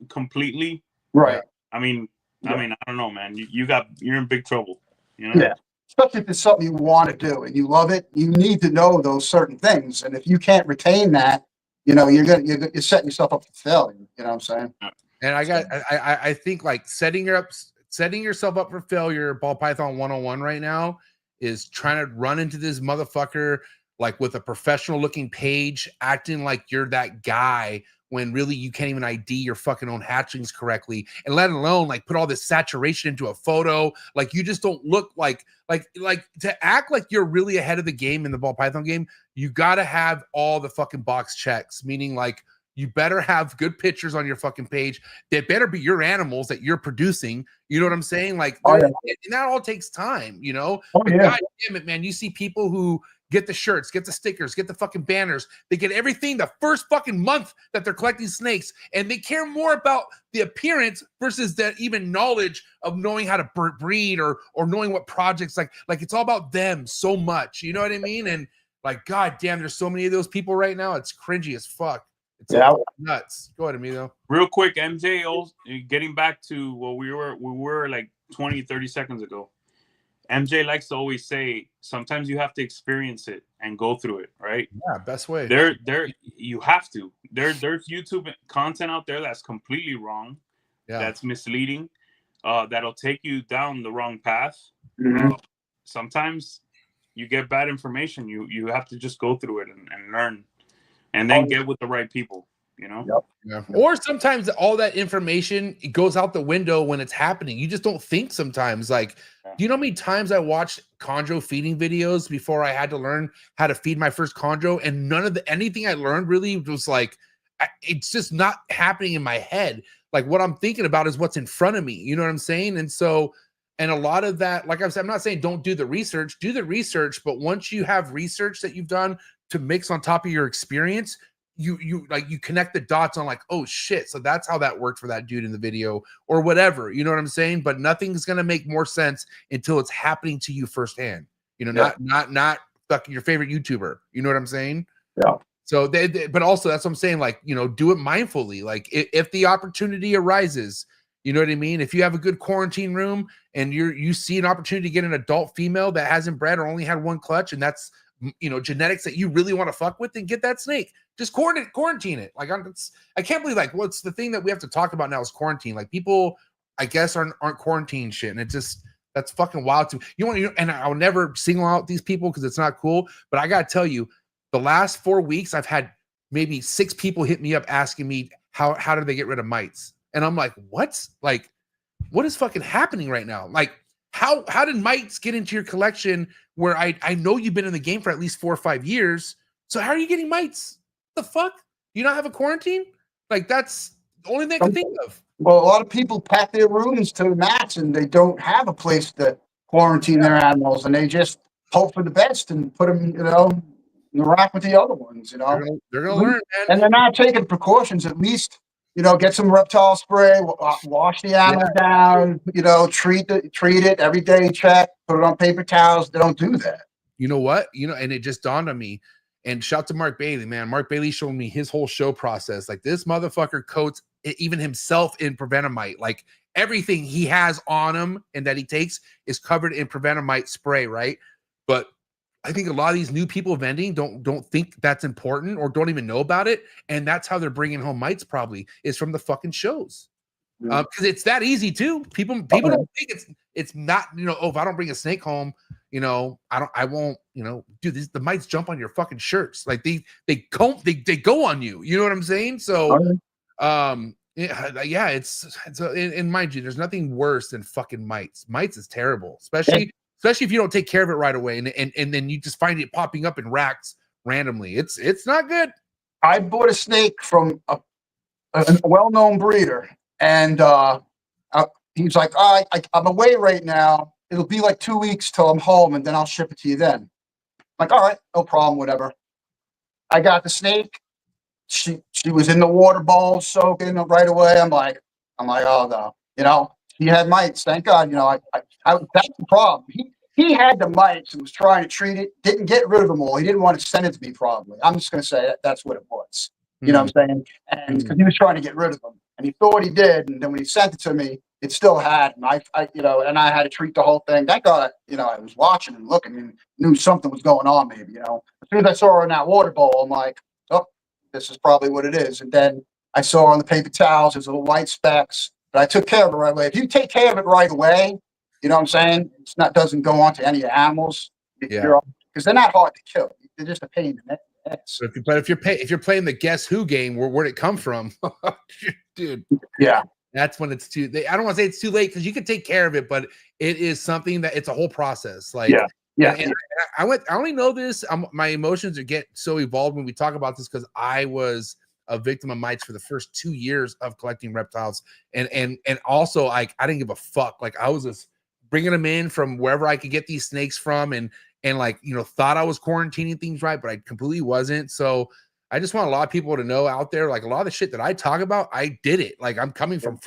completely. Right. I mean, I don't know, man. You're in big trouble. You know. Yeah. Especially if it's something you want to do and you love it, you need to know those certain things. And if you can't retain that, you're setting yourself up for failure. You know what I'm saying? And I think like setting yourself up for failure, ball python 101 right now is trying to run into this motherfucker like with a professional looking page, acting like you're that guy when really you can't even ID your fucking own hatchlings correctly, and let alone like put all this saturation into a photo. Like you just don't look like to act like you're really ahead of the game in the ball python game. You got to have all the fucking box checks, meaning like you better have good pictures on your fucking page. They better be your animals that you're producing. You know what I'm saying? Like, and that all takes time, you know? But God damn it, man. You see people who get the shirts, get the stickers, get the fucking banners. They get everything the first fucking month that they're collecting snakes, and they care more about the appearance versus the even knowledge of knowing how to breed or knowing what projects, like it's all about them so much. You know what I mean? And like, God damn, there's so many of those people right now. It's cringy as fuck. It's nuts. Go ahead, Emilio. Real quick, MJ, getting back to what we were like 20, 30 seconds ago. MJ likes to always say, sometimes you have to experience it and go through it, right? Yeah, best way. You have to. There's YouTube content out there that's completely wrong, that's misleading, that'll take you down the wrong path. Sometimes you get bad information. You have to just go through it and learn, and then get with the right people, you know? Or sometimes all that information goes out the window when it's happening. You just don't think sometimes. Like, do you know how many times I watched chondro feeding videos before I had to learn how to feed my first chondro? And none of anything I learned really was like, it's just not happening in my head. Like what I'm thinking about is what's in front of me. You know what I'm saying? And so, and a lot of that, like I said, I'm not saying don't do the research, but once you have research that you've done to mix on top of your experience, you connect the dots on like, oh shit, so that's how that worked for that dude in the video or whatever. You know what I'm saying? But nothing's gonna make more sense until it's happening to you firsthand. You know, not fucking your favorite YouTuber. You know what I'm saying? Yeah. So but also that's what I'm saying. Like, you know, do it mindfully. Like if the opportunity arises, you know what I mean? If you have a good quarantine room and you see an opportunity to get an adult female that hasn't bred or only had one clutch, and that's, you know, genetics that you really want to fuck with, then get that snake. Just quarantine it. Like I can't believe, like, what's the thing that we have to talk about now is quarantine. Like people, I guess, aren't quarantine shit, and it just, that's fucking wild to me. And I'll never single out these people because it's not cool. But I gotta tell you, the last 4 weeks, I've had maybe 6 people hit me up asking me how do they get rid of mites, and I'm like, what? Like, what is fucking happening right now? Like, how did mites get into your collection where I know you've been in the game for at least 4 or 5 years? So how are you getting mites? The fuck? You not have a quarantine? Like, that's the only thing I can think of. Well, a lot of people pack their rooms to the max and they don't have a place to quarantine their animals, and they just hope for the best and put them, you know, in the rack with the other ones, you know. They're gonna learn, man. And they're not taking precautions. At least, you know, get some reptile spray, wash the animal down, you know, treat it every day, check, put it on paper towels. They don't do that. You know what? You know, and it just dawned on me. And shout to Mark Bailey, man. Mark Bailey showed me his whole show process. Like, this motherfucker coats even himself in prevenamite. Like, everything he has on him and that he takes is covered in prevenamite spray, right? But I think a lot of these new people vending don't think that's important or don't even know about it, and that's how they're bringing home mites. Probably is from the fucking shows, because it's that easy too. People don't think it's not, you know. Oh, if I don't bring a snake home, you know, I won't, you know, dude. The mites jump on your fucking shirts, like they go on you. You know what I'm saying? So, yeah, it's and mind you, there's nothing worse than fucking mites. Mites is terrible, especially if you don't take care of it right away, and then you just find it popping up in racks randomly. It's not good. I bought a snake from a well-known breeder, and he's like, I'm away right now. It'll be like 2 weeks till I'm home, and then I'll ship it to you then. I'm like, all right, no problem, whatever. I got the snake. She was in the water bowl soaking right away. I'm like, oh no, you know. he had mites. Thank God. You know, that's the problem. He had the mites and was trying to treat it. Didn't get rid of them all. He didn't want to send it to me. Probably. I'm just going to say that's what it was. You know what I'm saying? And because he was trying to get rid of them, and he thought he did, and then when he sent it to me, it still had. And I you know, and I had to treat the whole thing. Thank God, you know, I was watching and looking and knew something was going on. Maybe, you know, as soon as I saw her in that water bowl, I'm like, oh, this is probably what it is. And then I saw her on the paper towels, there's little white specks, but I took care of it right away. If you take care of it right away, you know what I'm saying? It's not doesn't go on to any animals. Yeah, because they're not hard to kill. They're just a pain in the neck. So if you're playing the Guess Who game, where'd it come from, dude? Yeah, that's when it's too. I don't want to say it's too late because you can take care of it, but it is something that it's a whole process. Like, yeah. And I only know this. My emotions get so evolved when we talk about this because I was a victim of mites for the first 2 years of collecting reptiles, and also like I didn't give a fuck. Like I was just bringing them in from wherever I could get these snakes from, and like, you know, thought I was quarantining things right, but I completely wasn't. So I just want a lot of people to know out there, like a lot of the shit that I talk about, I did it. Like I'm coming from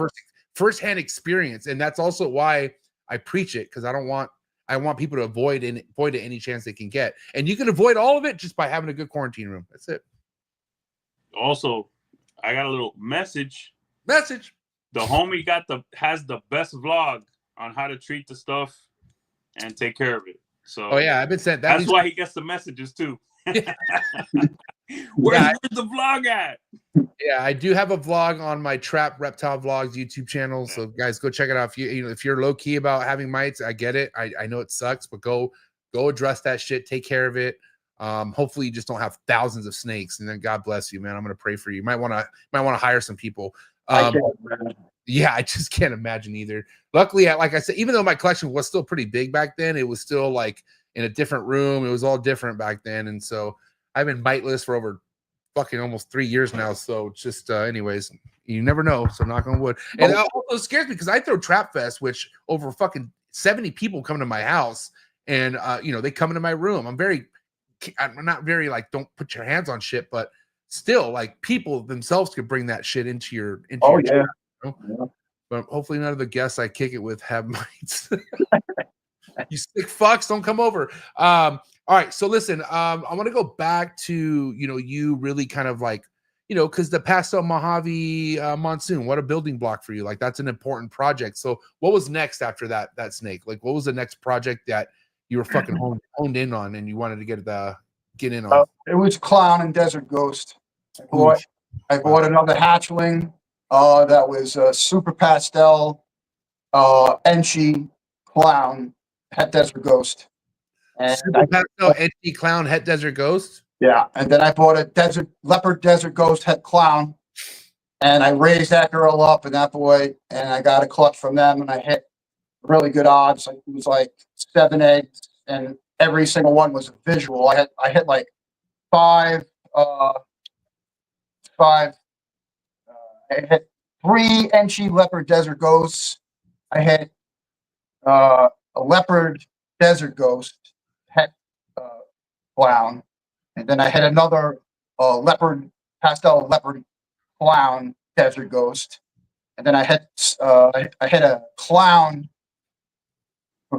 firsthand experience. And that's also why I preach it. Cause I want people to avoid it any chance they can get. And you can avoid all of it just by having a good quarantine room. That's it. Also, I got a little message. The homie has the best vlog on how to treat the stuff and take care of it. So, oh yeah, I've been sent. That's why he gets the messages too. Where's the vlog at? Yeah, I do have a vlog on my Trap Reptile Vlogs YouTube channel. So guys, go check it out. If you're low key about having mites, I get it. I know it sucks, but go address that shit. Take care of it. Hopefully you just don't have thousands of snakes, and then God bless you, man. I'm gonna pray for you. You might want to hire some people. Yeah, I just can't imagine either. Luckily, like I said, even though my collection was still pretty big back then, it was still like in a different room. It was all different back then. And so I've been miteless for over fucking almost 3 years now. So just anyways, you never know. So knock on wood. And it also scares me because I throw Trap Fest, which over fucking 70 people come to my house, and you know, they come into my room. I'm not very like, don't put your hands on shit, but still, like, people themselves could bring that shit into your yeah. You know? Yeah. But hopefully none of the guests I kick it with have mites. You sick fucks, don't come over. All right, so listen, I want to go back to, you know, you really kind of like, you know, because the Pastel Mojave Monsoon, what a building block for you. Like, that's an important project. So what was next after that snake? Like, what was the next project that you were fucking honed in on and you wanted to get in on? It was Clown and Desert Ghost. I bought another hatchling. That was Super Pastel, Enchi, Clown, Het Desert Ghost. And Super Pastel, Enchi, Clown, Het Desert Ghost? Yeah, and then I bought a Leopard Desert Ghost Het Clown, and I raised that girl up and that boy, and I got a clutch from them, and I hit really good odds. Like, it was like 7 eggs, and every single one was a visual. I hit like five. I hit 3 Enchi Leopard Desert Ghosts. I hit a Leopard Desert Ghost Het Clown, and then I hit another Pastel Leopard Clown Desert Ghost, and then I hit a Clown.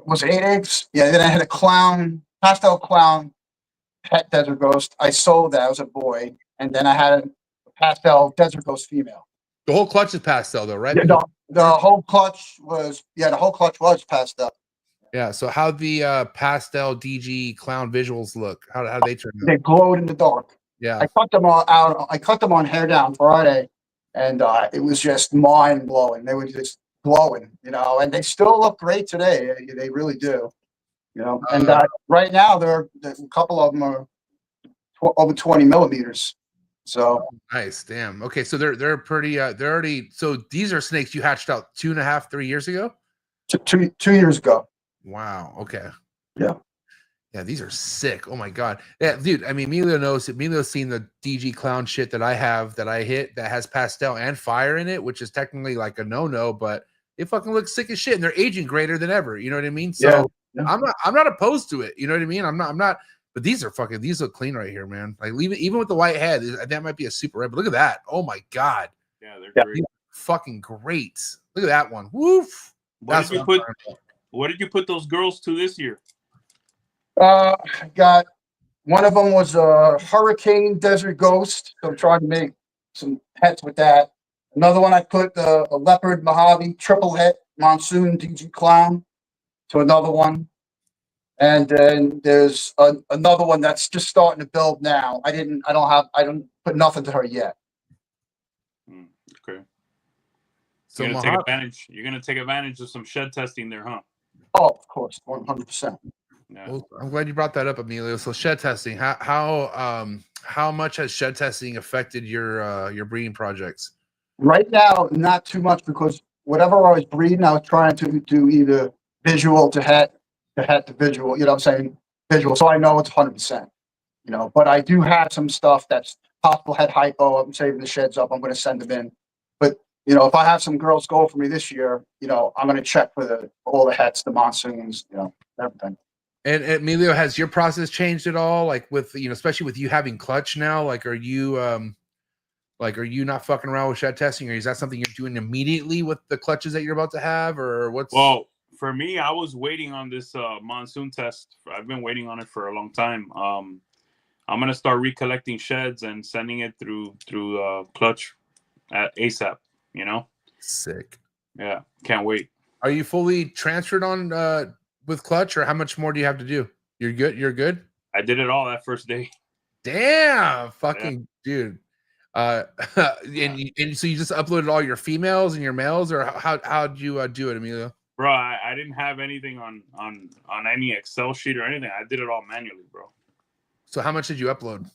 Was it 8 eggs? Yeah. Then I had a Pastel Clown Het Desert Ghost. I sold that. I was a boy, and then I had a Pastel Desert Ghost female. The whole clutch is pastel, though, right? Yeah, the whole clutch was pastel. Yeah. So how the pastel DG Clown visuals look? How do they turn out? They glowed in the dark. Yeah. I cut them all out. I cut them on Hair Down Friday, and it was just mind blowing. They were just glowing, you know, and they still look great today. They really do, you know. And right now, a couple of them are over 20 millimeters. So nice, damn. Okay, so they're pretty. They're already. So these are snakes you hatched out 2.5, 3 years ago. 2 years ago. Wow. Okay. Yeah. Yeah, these are sick. Oh my god. Yeah, dude. I mean, Emilio knows. Emilio's seen the DG Clown shit that I have that I hit that has pastel and fire in it, which is technically like a no, but it fucking looks sick as shit, and they're aging greater than ever. You know what I mean? So yeah. I'm not opposed to it. You know what I mean? I'm not. But these look clean right here, man. Like even with the white head, that might be a super red. But look at that. Oh my god. Yeah, they're great. Fucking great. Look at that one. Woof. That's what I'm talking about. What did you put those girls to this year? Got one of them was a Hurricane Desert Ghost. So I'm trying to make some hets with that. Another one I put a Leopard Mojave triple het Monsoon DG Clown to another one. And then there's another one that's just starting to build now. I don't put nothing to her yet. Okay. So You're gonna take advantage of some shed testing there, huh? Oh, of course, 100%. Yeah. Well, I'm glad you brought that up, Emilio. So shed testing, how much has shed testing affected your breeding projects? Right now, not too much, because whatever I was breeding, I was trying to do either visual to het to visual. You know what I'm saying? Visual, so I know it's 100%. You know, but I do have some stuff that's possible het hypo. I'm saving the sheds up. I'm going to send them in. But you know, if I have some girls go for me this year, you know, I'm going to check for all the hets, the monsoons, you know, everything. And Emilio, has your process changed at all? Like with, you know, especially with you having clutch now, like, are you not fucking around with shed testing, or is that something you're doing immediately with the clutches that you're about to have, or what's? Well, for me, I was waiting on this monsoon test. I've been waiting on it for a long time. I'm going to start recollecting sheds and sending it through clutch at ASAP, you know? Sick. Yeah. Can't wait. Are you fully transferred on with clutch, or how much more do you have to do? You're good. I did it all that first day. Damn, fucking dude. And so you just uploaded all your females and your males, or how'd you do it, Emilio? Bro, I didn't have anything on any Excel sheet or anything. I did it all manually, bro. So how much did you upload?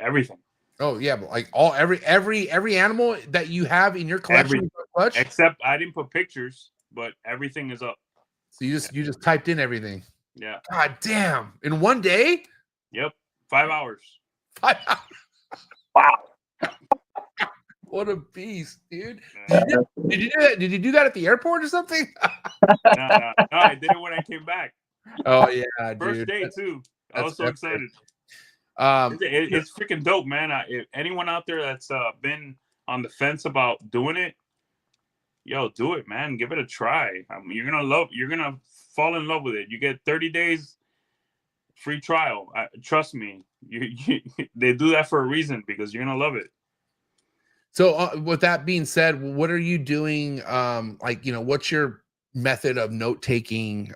Everything. Oh yeah, but like every animal that you have in your collection, clutch? Except I didn't put pictures, but everything is up. So you just typed in everything. Yeah. God damn! In one day? Yep. 5 hours. 5 hours. Wow. What a beast, dude! Did you do that? Did you do that at the airport or something? No, I did it when I came back. Oh yeah, first dude. day too. I was so epic. Excited. It's freaking dope, man. If anyone out there that's been on the fence about doing it, yo, do it, man. Give it a try. You're gonna fall in love with it. You get 30 days free trial. Trust me, they do that for a reason, because you're gonna love it. So with that being said, what are you doing? Like, you know, what's your method of note taking,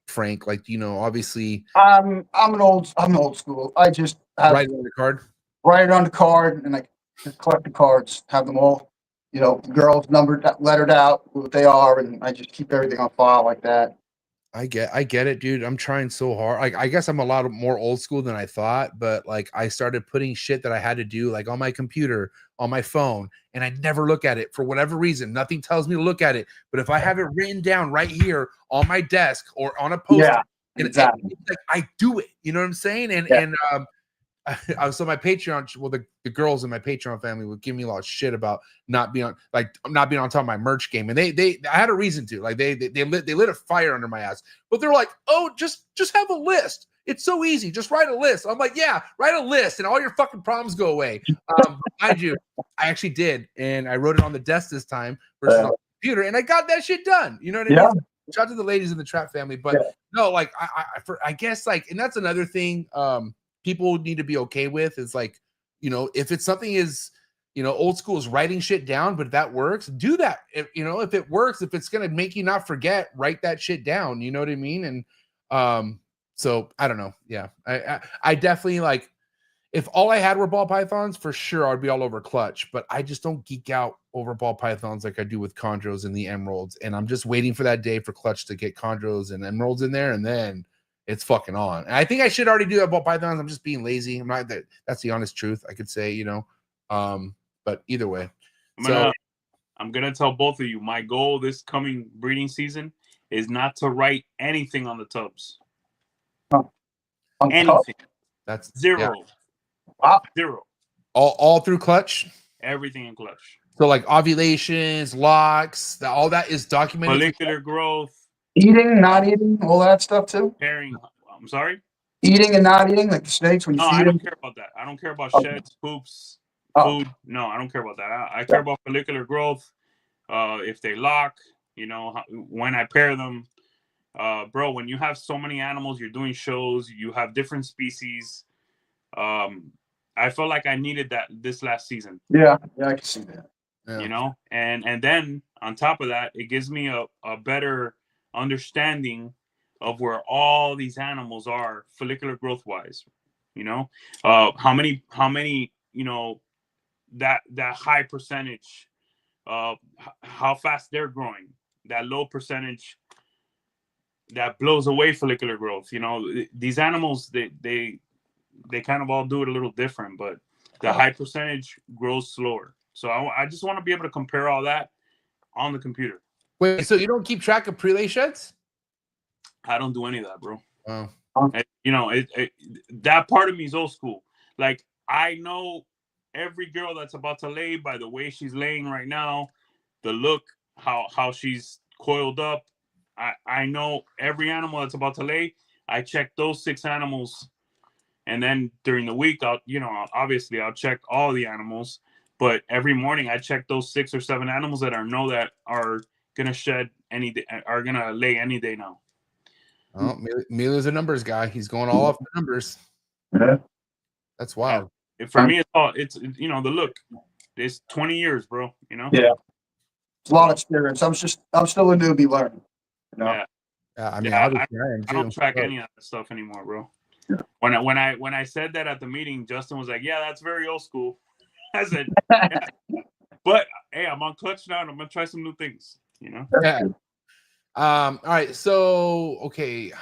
Frank? Like, you know, obviously, I'm old school. I just write it on the card. Write it on the card, and I just collect the cards, have them all, you know, girls numbered, lettered out, what they are, and I just keep everything on file like that. I get it, dude. I'm trying so hard. I guess I'm a lot more old school than I thought, but like I started putting shit that I had to do like on my computer, on my phone, and I never look at it for whatever reason. Nothing tells me to look at it, but if I have it written down right here on my desk or on a post, exactly. like I do it. You know what I'm saying? So my Patreon, well, the girls in my Patreon family would give me a lot of shit about not being on top of my merch game, and I had a reason to. Like they lit a fire under my ass, but they're like, oh, just have a list. It's so easy. Just write a list. I'm like, yeah, write a list, and all your fucking problems go away. I actually did, and I wrote it on the desk this time versus on the computer, and I got that shit done. You know what I mean? Shout out to the ladies in the trap family, but no, like I guess like, and that's another thing. People need to be okay with is like, you know, if it's something is, you know, old school is writing shit down, but if that works, do that. If it works, if it's going to make you not forget, write that shit down. You know what I mean? And, so I don't know. Yeah. I definitely like, if all I had were ball pythons, for sure, I'd be all over clutch, but I just don't geek out over ball pythons like I do with chondros and the emeralds. And I'm just waiting for that day for clutch to get chondros and emeralds in there. And then it's fucking on. And I think I should already do that ball pythons. I'm just being lazy. I'm not that's the honest truth. I could say, you know, but either way. I'm gonna tell both of you, my goal this coming breeding season is not to write anything on the tubs. Anything. That's zero. Yeah. Wow. Zero. All through clutch. Everything in clutch. So like ovulations, locks, all that is documented. Follicular growth. Eating, not eating, all that stuff too. Pairing. I'm sorry. Eating and not eating, like the snakes when you feed I don't them. care about that. I don't care about sheds, poops, food. No, I don't care about that. I care about follicular growth, if they lock, when I pair them. Bro, when you have so many animals, you're doing shows, you have different species. I felt like I needed that this last season. Yeah, I can see that. Yeah. And then on top of that, it gives me a better understanding of where all these animals are follicular growth wise. How many that high percentage, how fast they're growing, that low percentage that blows away follicular growth. These animals, they kind of all do it a little different, but the high percentage grows slower. So I just want to be able to compare all that on the computer. Wait, so you don't keep track of prelay sheds? I don't do any of that, bro. Wow. That part of me is old school. Like, I know every girl that's about to lay by the way she's laying right now, the look, how she's coiled up. I know every animal that's about to lay. I check those 6 animals, and then during the week, obviously I'll check all the animals. But every morning I check those 6 or 7 animals that I know that are gonna shed any day, are gonna lay any day now. Oh, Emilio's a numbers guy. He's going all off the numbers. Yeah. That's wild. For me, it's the look. It's 20 years, bro. Yeah. It's a lot of experience. I'm still a newbie learning. Yeah. I mean, Yeah, obviously I am too. I don't track any of that stuff anymore, bro. Yeah. When I said that at the meeting, Justin was like, "Yeah, that's very old school." I said, yeah. But hey, I'm on clutch now, and I'm gonna try some new things. Yeah. All right. So, okay,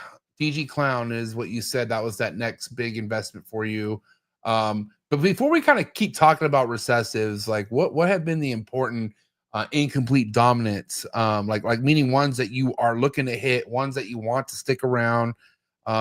DG Clown is what you said. That was that next big investment for you. But before we kind of keep talking about recessives, like what have been the important incomplete dominants? Like meaning ones that you are looking to hit, ones that you want to stick around.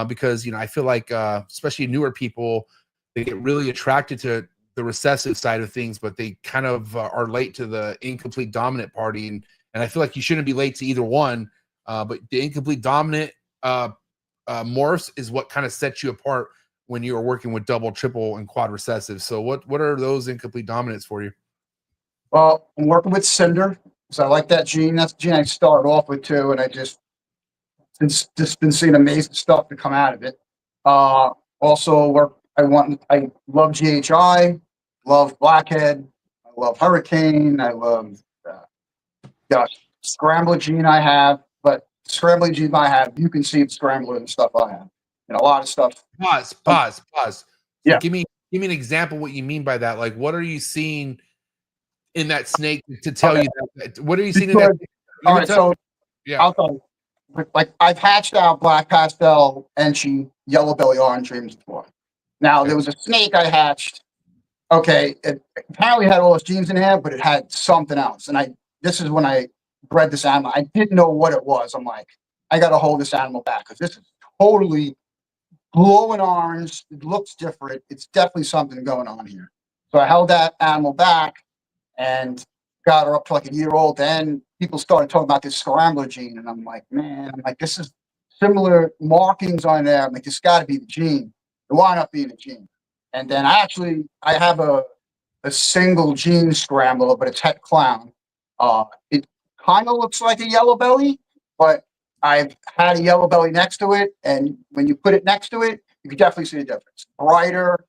Because I feel like especially newer people, they get really attracted to the recessive side of things, but they kind of are late to the incomplete dominant party. And I feel like you shouldn't be late to either one. But the incomplete dominant morphs is what kind of sets you apart when you are working with double, triple, and quad recessive. So what are those incomplete dominants for you? Well, I'm working with Cinder, because I like that gene. That's the gene I started off with too, and I just been seeing amazing stuff to come out of it. Also, I love GHI, love Blackhead, I love Hurricane, I love Scrambler gene I have, but Scrambling gene I have, you can see the Scrambler and stuff I have, and a lot of stuff. Pause. Yeah. Give me an example what you mean by that. Like, what are you seeing in that snake to tell you that? What are you seeing in that? All right, so yeah, I'll tell you. Like, I've hatched out black pastel, Enchi, yellow belly orange dreams before. Now there was a snake I hatched. Okay, it apparently had all those genes in there, but it had something else. And this is when I bred this animal. I didn't know what it was. I'm like, I got to hold this animal back because this is totally glowing orange. It looks different. It's definitely something going on here. So I held that animal back and got her up to like a year old. Then people started talking about this Scrambler gene, and I'm like, this is similar markings on there. I'm like, this got to be the gene. It wound up being a gene. And then I have a single gene Scrambler, but it's het clown. It kind of looks like a yellow belly, but I've had a yellow belly next to it, and when you put it next to it, you can definitely see the difference. Brighter,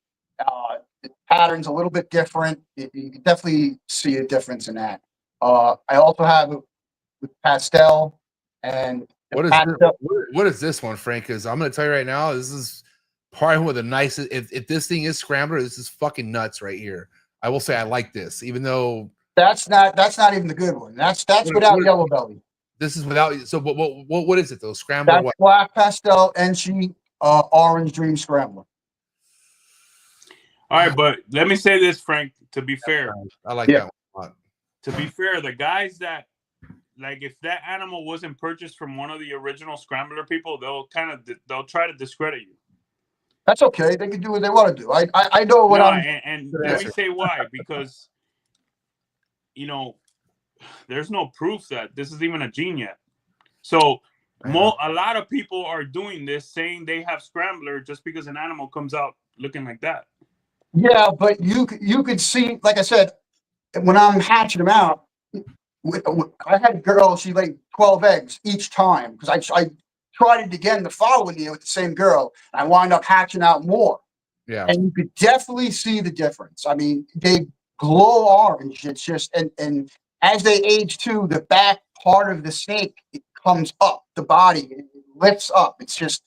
the pattern's a little bit different. You can definitely see a difference in that. I also have with pastel and what is this one, Frank? Because I'm going to tell you right now, this is probably one of the nicest. If this thing is Scrambler, this is fucking nuts right here. I will say I like this, even though that's not even the good one. That's without yellow belly. This is without. So what is it though? Scrambler. That's what? Black pastel Enchi orange dream Scrambler. All right, but let me say this, Frank. To be fair, I like that one a lot. To be fair, the guys that like, if that animal wasn't purchased from one of the original Scrambler people, they'll try to discredit you. That's okay. They can do what they want to do. I know what I'm. And let me say why. Because there's no proof that this is even a gene yet. So a lot of people are doing this, saying they have Scrambler just because an animal comes out looking like that. Yeah, but you could see, like I said, when I'm hatching them out, I had a girl, she laid 12 eggs each time because I tried it again the following year with the same girl. And I wound up hatching out more. Yeah. And you could definitely see the difference. I mean, they glow orange. It's just, and as they age too, the back part of the snake, it comes up, the body, it lifts up. It's just,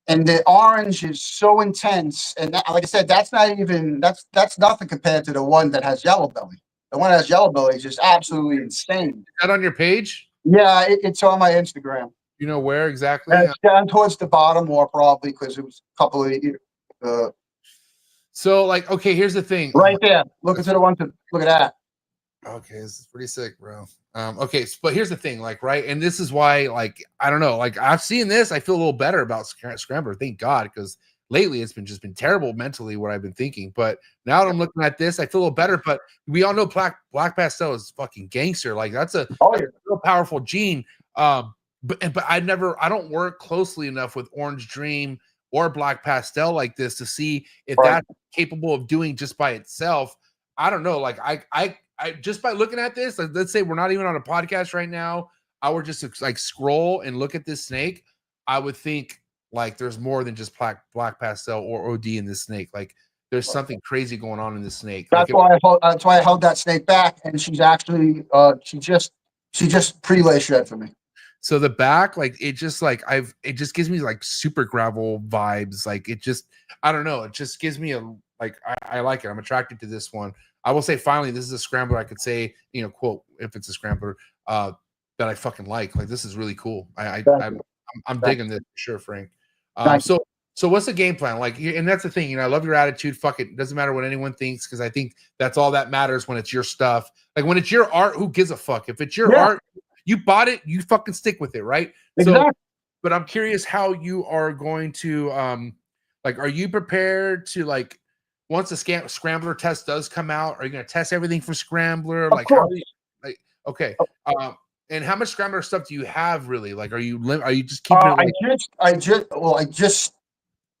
and the orange is so intense. And that, like I said, that's not even, that's nothing compared to the one that has yellow belly. The one that has yellow belly is just absolutely insane. Is that on your page? Yeah, it's on my Instagram. You know where exactly? It's down towards the bottom, more probably because it was a couple of. So, like, okay, here's the thing. Right there. Look at the one. Look at that. Okay, this is pretty sick, bro. Okay, but here's the thing, like, right, and this is why, like, I don't know, like, I've seen this, I feel a little better about Scrambler, thank God, because lately it's been just been terrible mentally what I've been thinking. But now that I'm looking at this, I feel a little better. But we all know black pastel is fucking gangster. Like that's a real powerful gene. But I don't work closely enough with Orange Dream or black pastel like this to see if that's capable of doing just by itself. I don't know. Like I just by looking at this, like, let's say we're not even on a podcast right now. I would just like scroll and look at this snake. I would think like there's more than just black pastel or OD in this snake. Like there's something crazy going on in this snake. That's like why I held that snake back, and she's actually she just pre-lay shed for me. So the back, like it just like it just gives me like super gravel vibes. Like it just, I don't know. It just gives me a like I like it. I'm attracted to this one. I will say finally, this is a scrambler. I could say, you know, quote, if it's a scrambler that I fucking like. Like this is really cool. I'm digging this for sure, Frank. So what's the game plan? Like, and that's the thing, you know, I love your attitude. Fuck it. It doesn't matter what anyone thinks, because I think that's all that matters when it's your stuff. Like when it's your art, who gives a fuck? If it's your art, you bought it, you fucking stick with it, right? Exactly. So, but I'm curious how you are going to, like, are you prepared to, like, once the scrambler test does come out, are you going to test everything for scrambler? Like, how do you, like, okay. And how much scrambler stuff do you have really? Like, are you just keeping it? Like I just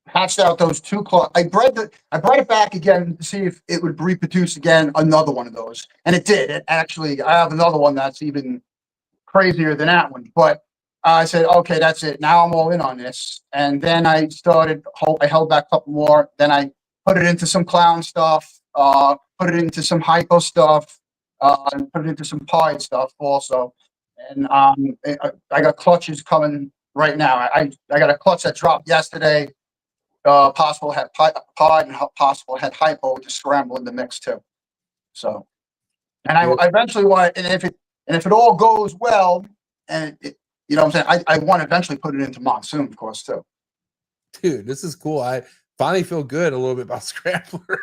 hatched out those two claws. I bred it back again to see if it would reproduce again another one of those, and it did. It actually, I have another one that's even crazier than that one. But I said, okay, that's it. Now I'm all in on this. And then I held back a couple more. Then I put it into some clown stuff. Put it into some hypo stuff. And put it into some pied stuff also. And I got clutches coming right now. I got a clutch that dropped yesterday. Possible had pied and possible had hypo to scramble in the mix too. So, and I eventually want, and if it all goes well, and you know what I'm saying, I want to eventually put it into monsoon, of course, too. Dude, this is cool. I finally feel good a little bit about scrambler.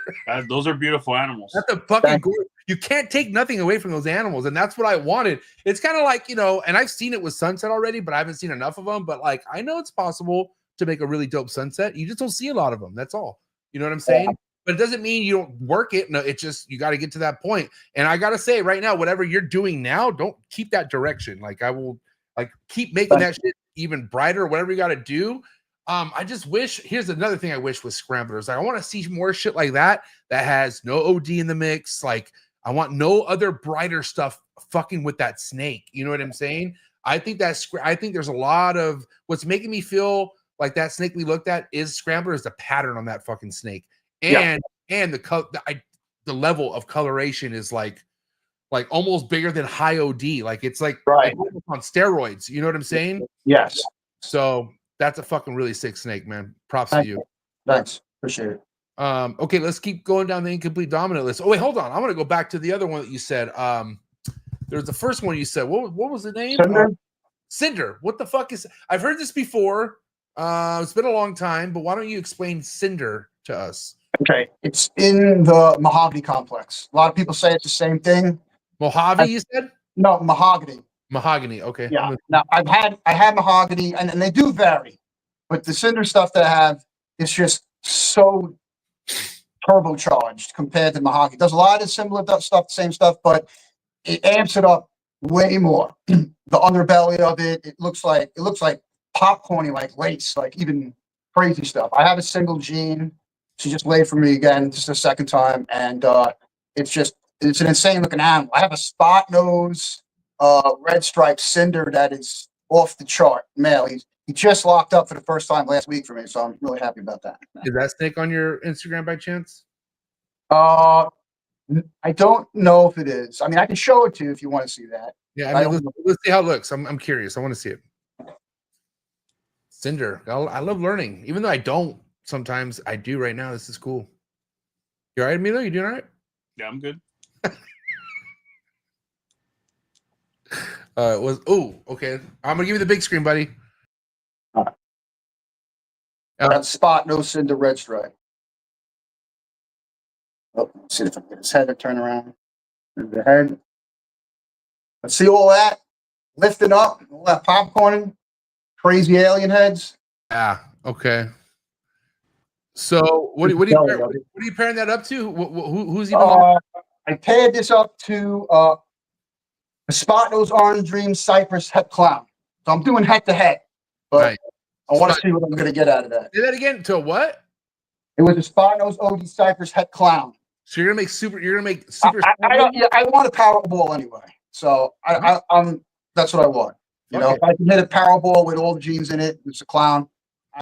Those are beautiful animals. That's a fucking cool. You can't take nothing away from those animals, and that's what I wanted. It's kind of like, you know, and I've seen it with Sunset already, but I haven't seen enough of them. But like, I know it's possible to make a really dope Sunset. You just don't see a lot of them. That's all. You know what I'm saying? Yeah. But it doesn't mean you don't work it. No, it's just you got to get to that point. And I got to say right now, whatever you're doing now, don't keep that direction. Like I will like keep making that shit even brighter, whatever you got to do. I just wish, here's another thing I wish with scramblers. Like, I want to see more shit like that has no OD in the mix. Like I want no other brighter stuff fucking with that snake. You know what I'm saying? I think there's a lot of what's making me feel like that snake we looked at is scrambler is the pattern on that fucking snake. And the level of coloration is like almost bigger than high OD. Like it's like on steroids. You know what I'm saying? Yes. So that's a fucking really sick snake, man. Props to you. Thanks. Appreciate it. Okay, let's keep going down the incomplete dominant list. Oh wait, hold on. I want to go back to the other one that you said. There's the first one you said. What was the name? Cinder. What the fuck is? I've heard this before. It's been a long time, but why don't you explain Cinder to us? Okay, it's in the mahogany complex. A lot of people say it's the same thing. Mojave, you said? No, mahogany. Mahogany, okay. Yeah. Now I had mahogany, and they do vary, but the Cinder stuff that I have is just so turbocharged compared to mahogany. It does a lot of similar stuff, the same stuff, but it amps it up way more. The underbelly of it looks like popcorny, like lace, like even crazy stuff. I have a single gene. She just laid for me again, just a second time, and it's an insane looking animal. I have a spot nose. red stripe cinder that is off the chart male. He just locked up for the first time last week for me, so I'm really happy about that. Is that snake on your Instagram by chance? I don't know if it is. I mean, I can show it to you if you want to see that. Yeah, I mean, let's see how it looks. I'm curious. I want to see it. Cinder. I love learning, even though I don't. Sometimes I do. Right now, this is cool. You all right, Milo? You doing all right? Yeah, I'm good. Okay. I'm gonna give you the big screen, buddy. That spot, no cinder, red stripe. Oh, let's see if I can get his head to turn around. There's the head. Let's see all that lifting up, all that popcorning, crazy alien heads. Yeah. Okay. So what are you pairing that up to? Who's even? I paired this up to the spot nose orange dream cypress het clown. So I'm doing head to head, but Nice. I want to see what I'm going to get out of that. Say that again. To what? It was a spot nose OD cypress het clown. So you're gonna make super. You're gonna make super. I want a Powerball anyway. So I'm that's what I want. You know, if I can hit a Powerball with all the genes in it, it's a clown.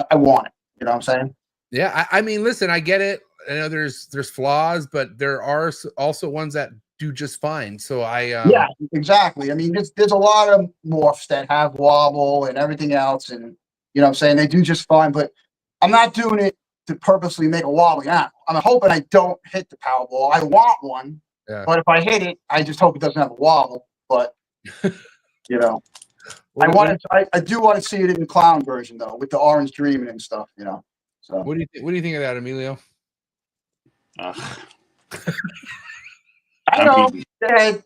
I want it. You know what I'm saying? Yeah, I mean, listen, I get it. I know there's flaws, but there are also ones that do just fine. So yeah, exactly. I mean, there's a lot of morphs that have wobble and everything else, and you know what I'm saying, they do just fine. But I'm not doing it to purposely make a wobbly animal. I'm hoping I don't hit the Powerball. I want one, but if I hit it, I just hope it doesn't have a wobble. But you know, I do want to see it in the clown version though, with the orange dreaming and stuff. You know. So what do you think of that, Emilio? I know.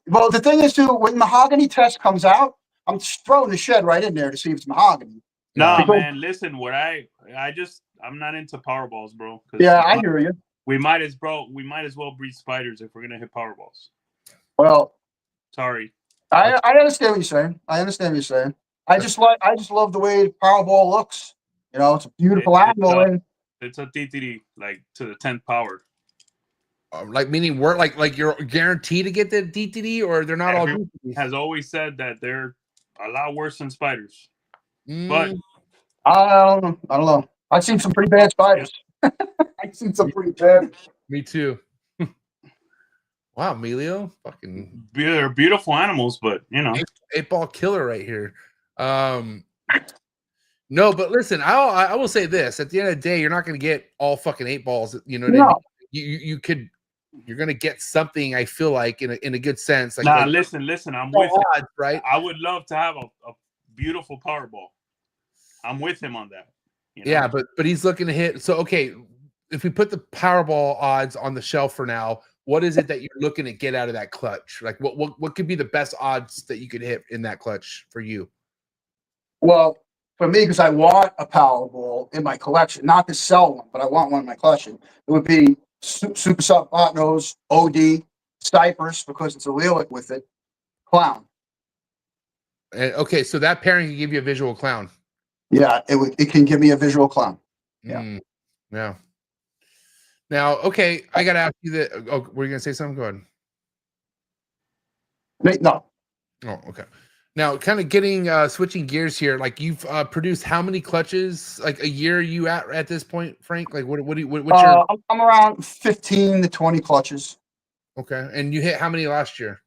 Well, the thing is, too, when Mahogany Test comes out, I'm just throwing the shed right in there to see if it's Mahogany. No, man. Listen, I'm not into Powerballs, bro. Yeah, I hear you. We might as well breed spiders if we're gonna hit Powerballs. Well, sorry. I understand what you're saying. I just love the way the Powerball looks. You know, it's a beautiful animal. It's a TTD, like to the 10th power. Like meaning we're like you're guaranteed to get the DTD, or they're not all DTDs? Has always said that they're a lot worse than spiders. But I don't know. I've seen some pretty bad spiders. I've seen some pretty bad. Me too. Wow, Emilio, fucking they're beautiful animals, but you know, eight ball killer right here. No, but listen, I will say this: at the end of the day, you're not going to get all fucking 8 balls. You know what I mean? You're going to get something. I feel like in a good sense. Like, listen. I'm with odds, right? I would love to have a beautiful Powerball. I'm with him on that. You know? Yeah, but he's looking to hit. So okay, if we put the Powerball odds on the shelf for now, what is it that you're looking to get out of that clutch? Like, what could be the best odds that you could hit in that clutch for you? Well, for me, because I want a Powerball in my collection, not to sell one, but I want one in my collection. It would be Super Spot Nose, OD, Cypress, because it's allelic with it, Clown. Okay, so that pairing can give you a visual clown. Yeah, it can give me a visual clown. Yeah. Yeah. Now, okay, I got to ask you that. Oh, were you going to say something? Go ahead. No. Oh, okay. Now, kind of getting switching gears here. Like, you've produced how many clutches? Like a year? Are you at this point, Frank? Like, what's your? I'm around 15 to 20 clutches. Okay, and you hit how many last year?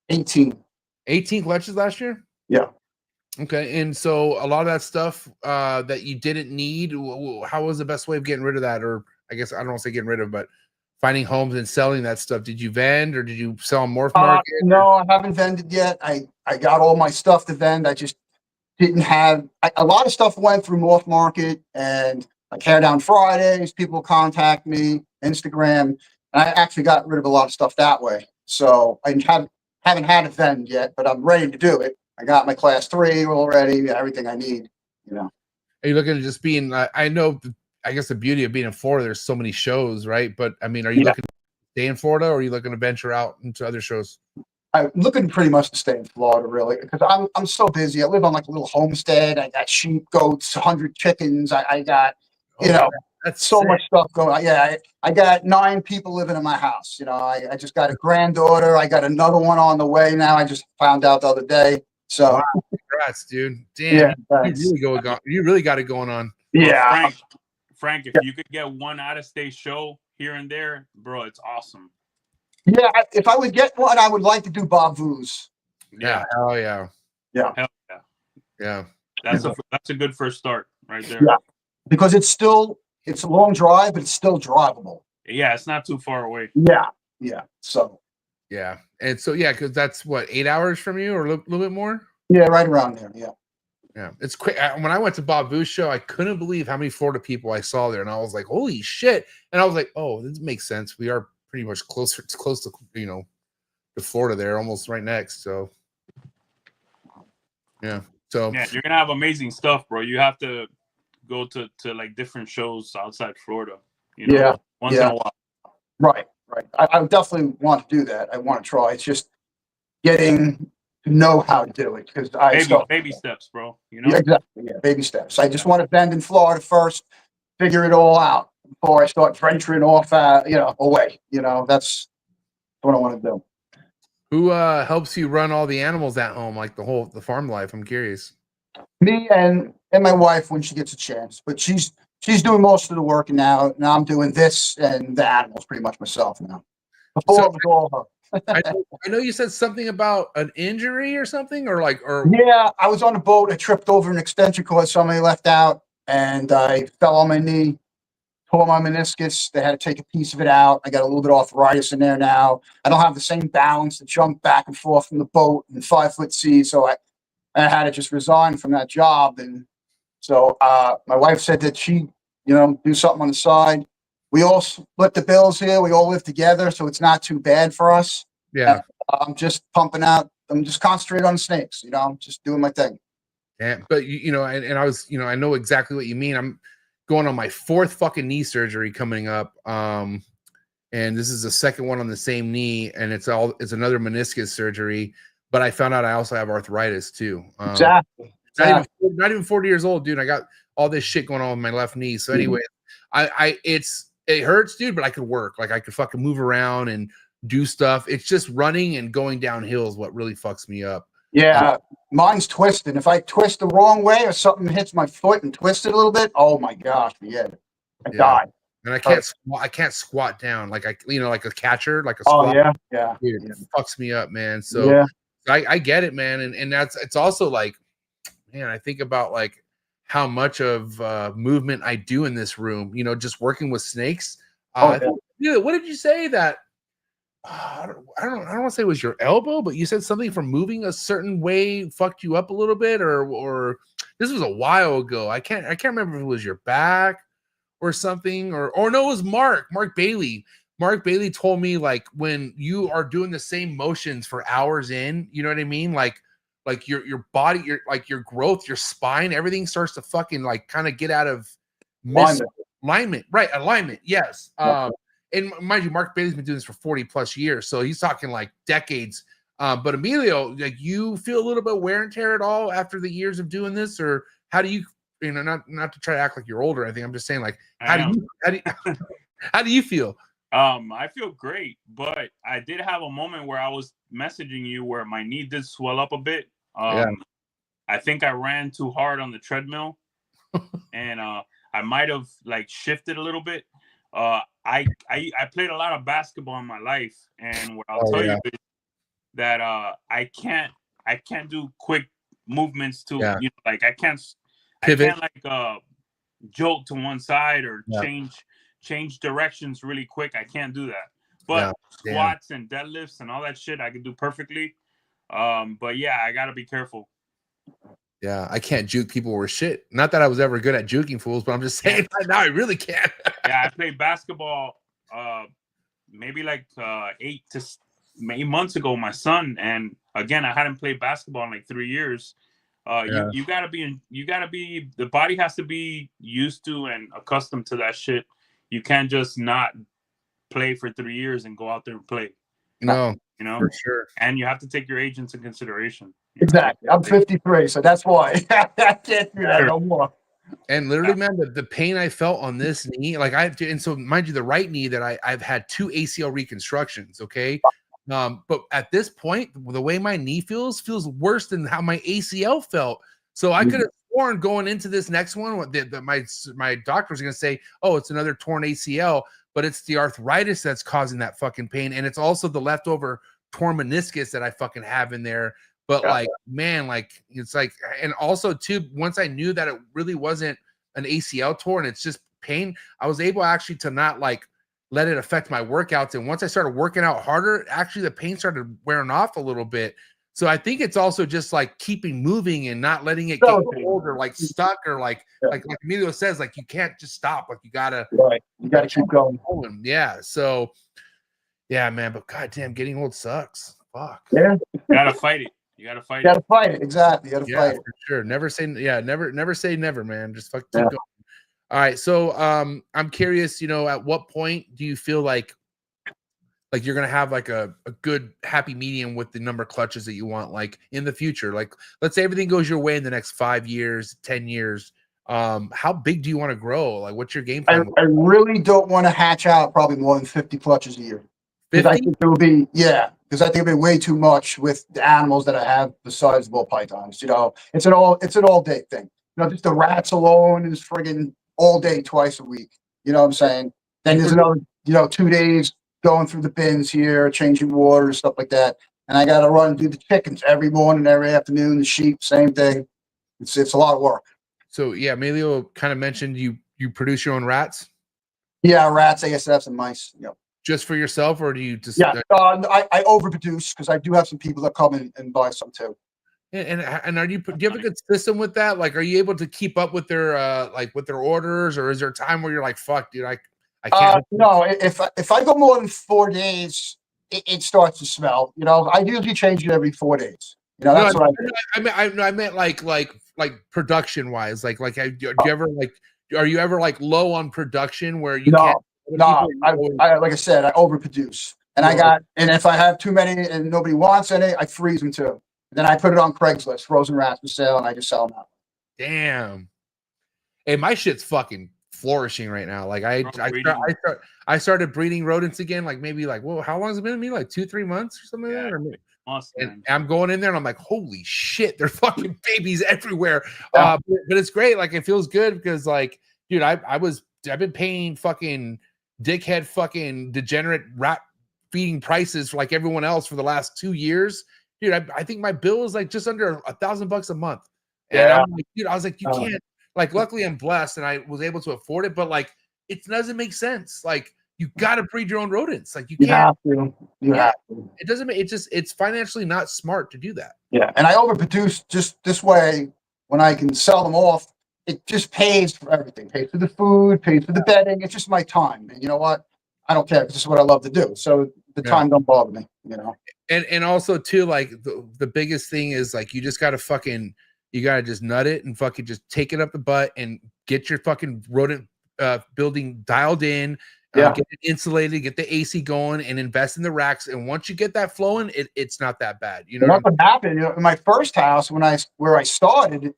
18. 18 clutches last year? Yeah. Okay, and so a lot of that stuff that you didn't need. How was the best way of getting rid of that? Or I guess I don't want to say getting rid of, but finding homes and selling that stuff. Did you vend or did you sell on Morph Market? No, I haven't vended yet. I got all my stuff to vend. I just didn't have a lot of stuff went through Morph Market and like Hair Down Fridays. People contact me, Instagram, and I actually got rid of a lot of stuff that way. So I haven't had a vend yet, but I'm ready to do it. I got my class 3 already, everything I need, you know. Are you looking at just being, I know, I guess the beauty of being in Florida, there's so many shows, right? But I mean, are you looking to stay in Florida or are you looking to venture out into other shows? I'm looking pretty much to stay in Florida, really, because I'm so busy. I live on like a little homestead. I got sheep, goats, 100 chickens. I got, you know, That's so sick. much stuff going on. Yeah, I got 9 people living in my house. You know, I just got a granddaughter. I got another one on the way now. I just found out the other day. So, Wow, congrats, dude. Damn, yeah, you really got it going on. Well, yeah, Frank, if you could get one out of state show here and there, bro, it's awesome. yeah. If I would get one, I would like to do Bob Vu's. Yeah, hell yeah, Hell yeah. yeah. That's a good first start right there. Yeah, because it's a long drive, but it's still drivable. Yeah, it's not too far away. Yeah, yeah. So, Yeah, and so yeah, because that's what 8 hours from you, or a little bit more. yeah, right around there. Yeah. Yeah, it's quick. When I went to Bob Vu's show, I couldn't believe how many Florida people I saw there, and I was like, "Holy shit!" And I was like, "Oh, this makes sense. We are pretty much close to to Florida there, almost right next." So, yeah. So yeah, you're gonna have amazing stuff, bro. You have to go to like different shows outside Florida. Once in a while. Right. I definitely want to do that. I want to try. It's just getting to know how to do it because baby steps, bro. Yeah, exactly. Yeah, baby steps. I just want to bend in Florida first, figure it all out before I start venturing off. Away. That's what I want to do. who helps you run all the animals at home, like the farm life? I'm curious. Me and my wife when she gets a chance, but she's doing most of the work now. Now I'm doing this and the animals pretty much myself now. Before it was all her. I know you said something about an injury or something, or yeah, I was on a boat. I tripped over an extension cord somebody left out, and I fell on my knee, tore my meniscus. They had to take a piece of it out. I got a little bit of arthritis in there now. I don't have the same balance to jump back and forth from the boat in 5-foot sea, so I had to just resign from that job. And so my wife said that she, do something on the side. We all split the bills here. We all live together, so it's not too bad for us. Yeah. I'm just pumping out. I'm just concentrating on snakes. I'm just doing my thing. Yeah, but and I was, I know exactly what you mean. I'm going on my 4th fucking knee surgery coming up, and this is the second one on the same knee, and it's another meniscus surgery. But I found out I also have arthritis too. Exactly. Not even 40 years old, dude. I got all this shit going on with my left knee. So anyway, it hurts, dude, but I could work. Like I could fucking move around and do stuff. It's just running and going down hills what really fucks me up. Yeah, mine's twisted. If I twist the wrong way or something hits my foot and twist it a little bit, oh my gosh, I die. And I can't squat down like like a catcher, like a squat. Oh yeah. Dude, it fucks me up, man. So I get it, man. And it's also like, man, I think about like how much of movement I do in this room, just working with snakes. What did you say that? I don't want to say it was your elbow, but you said something from moving a certain way fucked you up a little bit, or this was a while ago. I can't remember if it was your back or something, or no, it was Mark Bailey. Mark Bailey told me like when you are doing the same motions for hours in, you know what I mean? Like your body, your growth, your spine, everything starts to fucking like kind of get out of alignment. Right. Alignment. Yes. And mind you, Mark Bailey's been doing this for 40 plus years. So he's talking like decades. But Emilio, like you feel a little bit wear and tear at all after the years of doing this, or how do you, not to try to act like you're older or anything. I'm just saying like, how do you feel? I feel great, but I did have a moment where I was messaging you where my knee did swell up a bit. I think I ran too hard on the treadmill and I might have like shifted a little bit. I played a lot of basketball in my life, and what I'll tell you is that I can't do quick movements to like I can't like jolt to one side or change directions really quick. I can't do that. But squats and deadlifts and all that shit I can do perfectly. But yeah, I gotta be careful. Yeah, I can't juke people worth shit. Not that I was ever good at juking fools, but I'm just saying right now I really can't. Yeah, I played basketball maybe like 8 months ago with my son, and again I hadn't played basketball in like 3 years. You gotta be the body has to be used to and accustomed to that shit. You can't just not play for 3 years and go out there and play. No, for sure. And you have to take your age into consideration. Exactly. I'm 53, so that's why I can't do that no more. And literally, man, the pain I felt on this knee, like and so mind you, the right knee that I've had 2 ACL reconstructions, okay? But at this point, the way my knee feels worse than how my ACL felt. So I could have sworn going into this next one, my doctor was going to say, oh, it's another torn ACL, but it's the arthritis that's causing that fucking pain. And it's also the leftover torn meniscus that I fucking have in there. But like, man, like it's like, and also too, once I knew that it really wasn't an ACL torn, it's just pain, I was able actually to not like let it affect my workouts. And once I started working out harder, actually the pain started wearing off a little bit. So I think it's also just like keeping moving and not letting it get old or like stuck or like Emilio says, like you can't just stop. Like you gotta keep going. Yeah. So yeah, man, but goddamn, getting old sucks. Fuck. Yeah. You gotta fight it. You gotta fight it. You gotta fight it. Exactly. You gotta fight it. For sure. Never say never, man. Just fuck keep going. All right. So I'm curious, at what point do you feel like you're gonna have like a good happy medium with the number of clutches that you want, like in the future? Like let's say everything goes your way in the next 5 years, 10 years. How big do you want to grow? Like what's your game plan? I really don't want to hatch out probably more than 50 clutches a year. Because I think it will be, because I think it'll be way too much with the animals that I have besides the ball pythons. It's an all day thing. Just the rats alone is friggin' all day, twice a week. You know what I'm saying? Then there's another, 2 days going through the bins here, changing water, stuff like that. And I got to run and do the chickens every morning, every afternoon. The sheep, same thing. It's a lot of work. So yeah, Emilio kind of mentioned you produce your own rats. Yeah, rats, ASFs, and mice. Yep. Just for yourself, or do you just? Yeah, I overproduce because I do have some people that come in and buy some too. And do you have a good system with that? Like, are you able to keep up with their with their orders, or is there a time where you're like, fuck, dude, I can't? No, if I go more than 4 days, it starts to smell. I usually change it every 4 days. That's what I meant like production wise, like do you ever are you ever like low on production where you can't? No, I like I said, I overproduce, and and if I have too many and nobody wants any, I freeze them too. Then I put it on Craigslist, frozen rats for sale, and I just sell them out. Damn. Hey, my shit's fucking flourishing right now. Like I started breeding rodents again. Like maybe how long has it been to me? Like 2-3 months or something like that. Or awesome, and I'm going in there and I'm like, holy shit, there's fucking babies everywhere. But it's great. Like it feels good because like, dude, I've been paying fucking dickhead fucking degenerate rat feeding prices for like everyone else for the last 2 years. Dude, I think my bill is like just under $1,000 a month. And I'm like, dude, I was like, you can't, like, luckily I'm blessed and I was able to afford it, but like, it doesn't make sense. Like, you got to breed your own rodents. Like, you can't. Have to. You have to. It doesn't make it's financially not smart to do that. Yeah. And I overproduce just this way when I can sell them off. It just pays for everything. Pays for the food, pays for the bedding. It's just my time. And you know what? I don't care. This is what I love to do. So the time don't bother me, And also too, like the biggest thing is like you just gotta just nut it and fucking just take it up the butt and get your fucking rodent building dialed in, get it insulated, get the AC going, and invest in the racks. And once you get that flowing, it's not that bad. What happened in my first house where I started,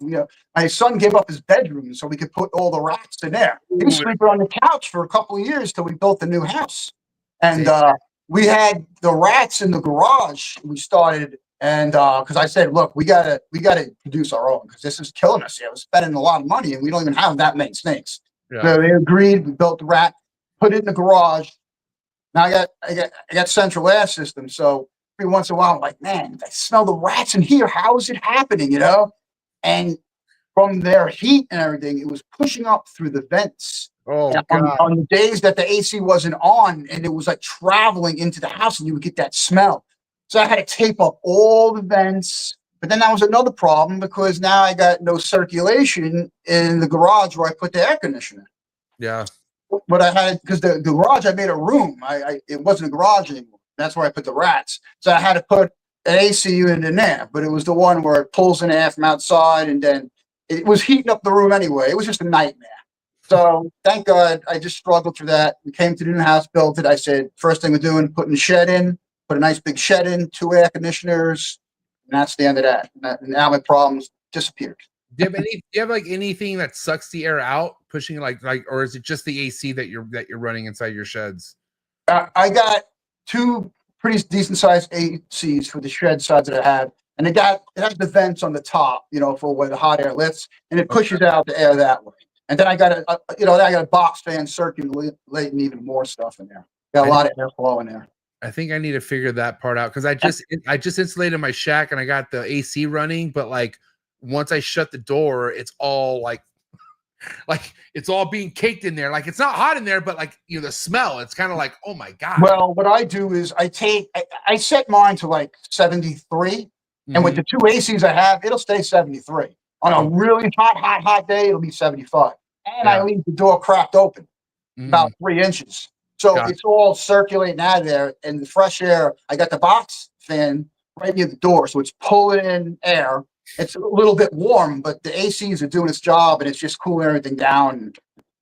my son gave up his bedroom so we could put all the rats in there. He was sleeping on the couch for a couple of years till we built the new house. And we had the rats in the garage. We started, and because I said, look, we gotta produce our own because this is killing us. We're spending a lot of money and we don't even have that many snakes. Yeah. So they agreed. We built the rat, put it in the garage. Now I got central air system. So every once in a while, I'm like, man, I smell the rats in here. How is it happening? And from their heat and everything, it was pushing up through the vents. Oh, on the days that the AC wasn't on and it was like traveling into the house and you would get that smell. So I had to tape up all the vents. But then that was another problem because now I got no circulation in the garage where I put the air conditioner. Yeah. But I had, because the garage, I made a room. It wasn't a garage anymore. That's where I put the rats. So I had to put an AC unit in there. But it was the one where it pulls in air from outside and then it was heating up the room anyway. It was just a nightmare. So thank God I just struggled through that. We came to the new house, built it. I said, first thing we're doing, putting the shed in, put a nice big shed in, 2 air conditioners, and that's the end of that. And now my problems disappeared. Do you have like anything that sucks the air out, pushing like, or is it just the AC that you're running inside your sheds? I got 2 pretty decent sized ACs for the shed sides that I have, and it has the vents on the top, for where the hot air lifts, and it pushes out the air that way. And then I got a box fan circulating even more stuff in there. Got a lot of airflow in there. I think I need to figure that part out because I just insulated my shack and I got the AC running, but like once I shut the door, it's all like it's all being caked in there. Like it's not hot in there, but like the smell, it's kind of like, oh my god. Well, what I do is I set mine to like 73, and with the 2 ACs I have, it'll stay 73. On a really hot day, it'll be 75. And I leave the door cracked open about 3 inches. So it's all circulating out of there, and the fresh air. I got the box fan right near the door, so it's pulling in air. It's a little bit warm, but the ACs are doing its job, and it's just cooling everything down.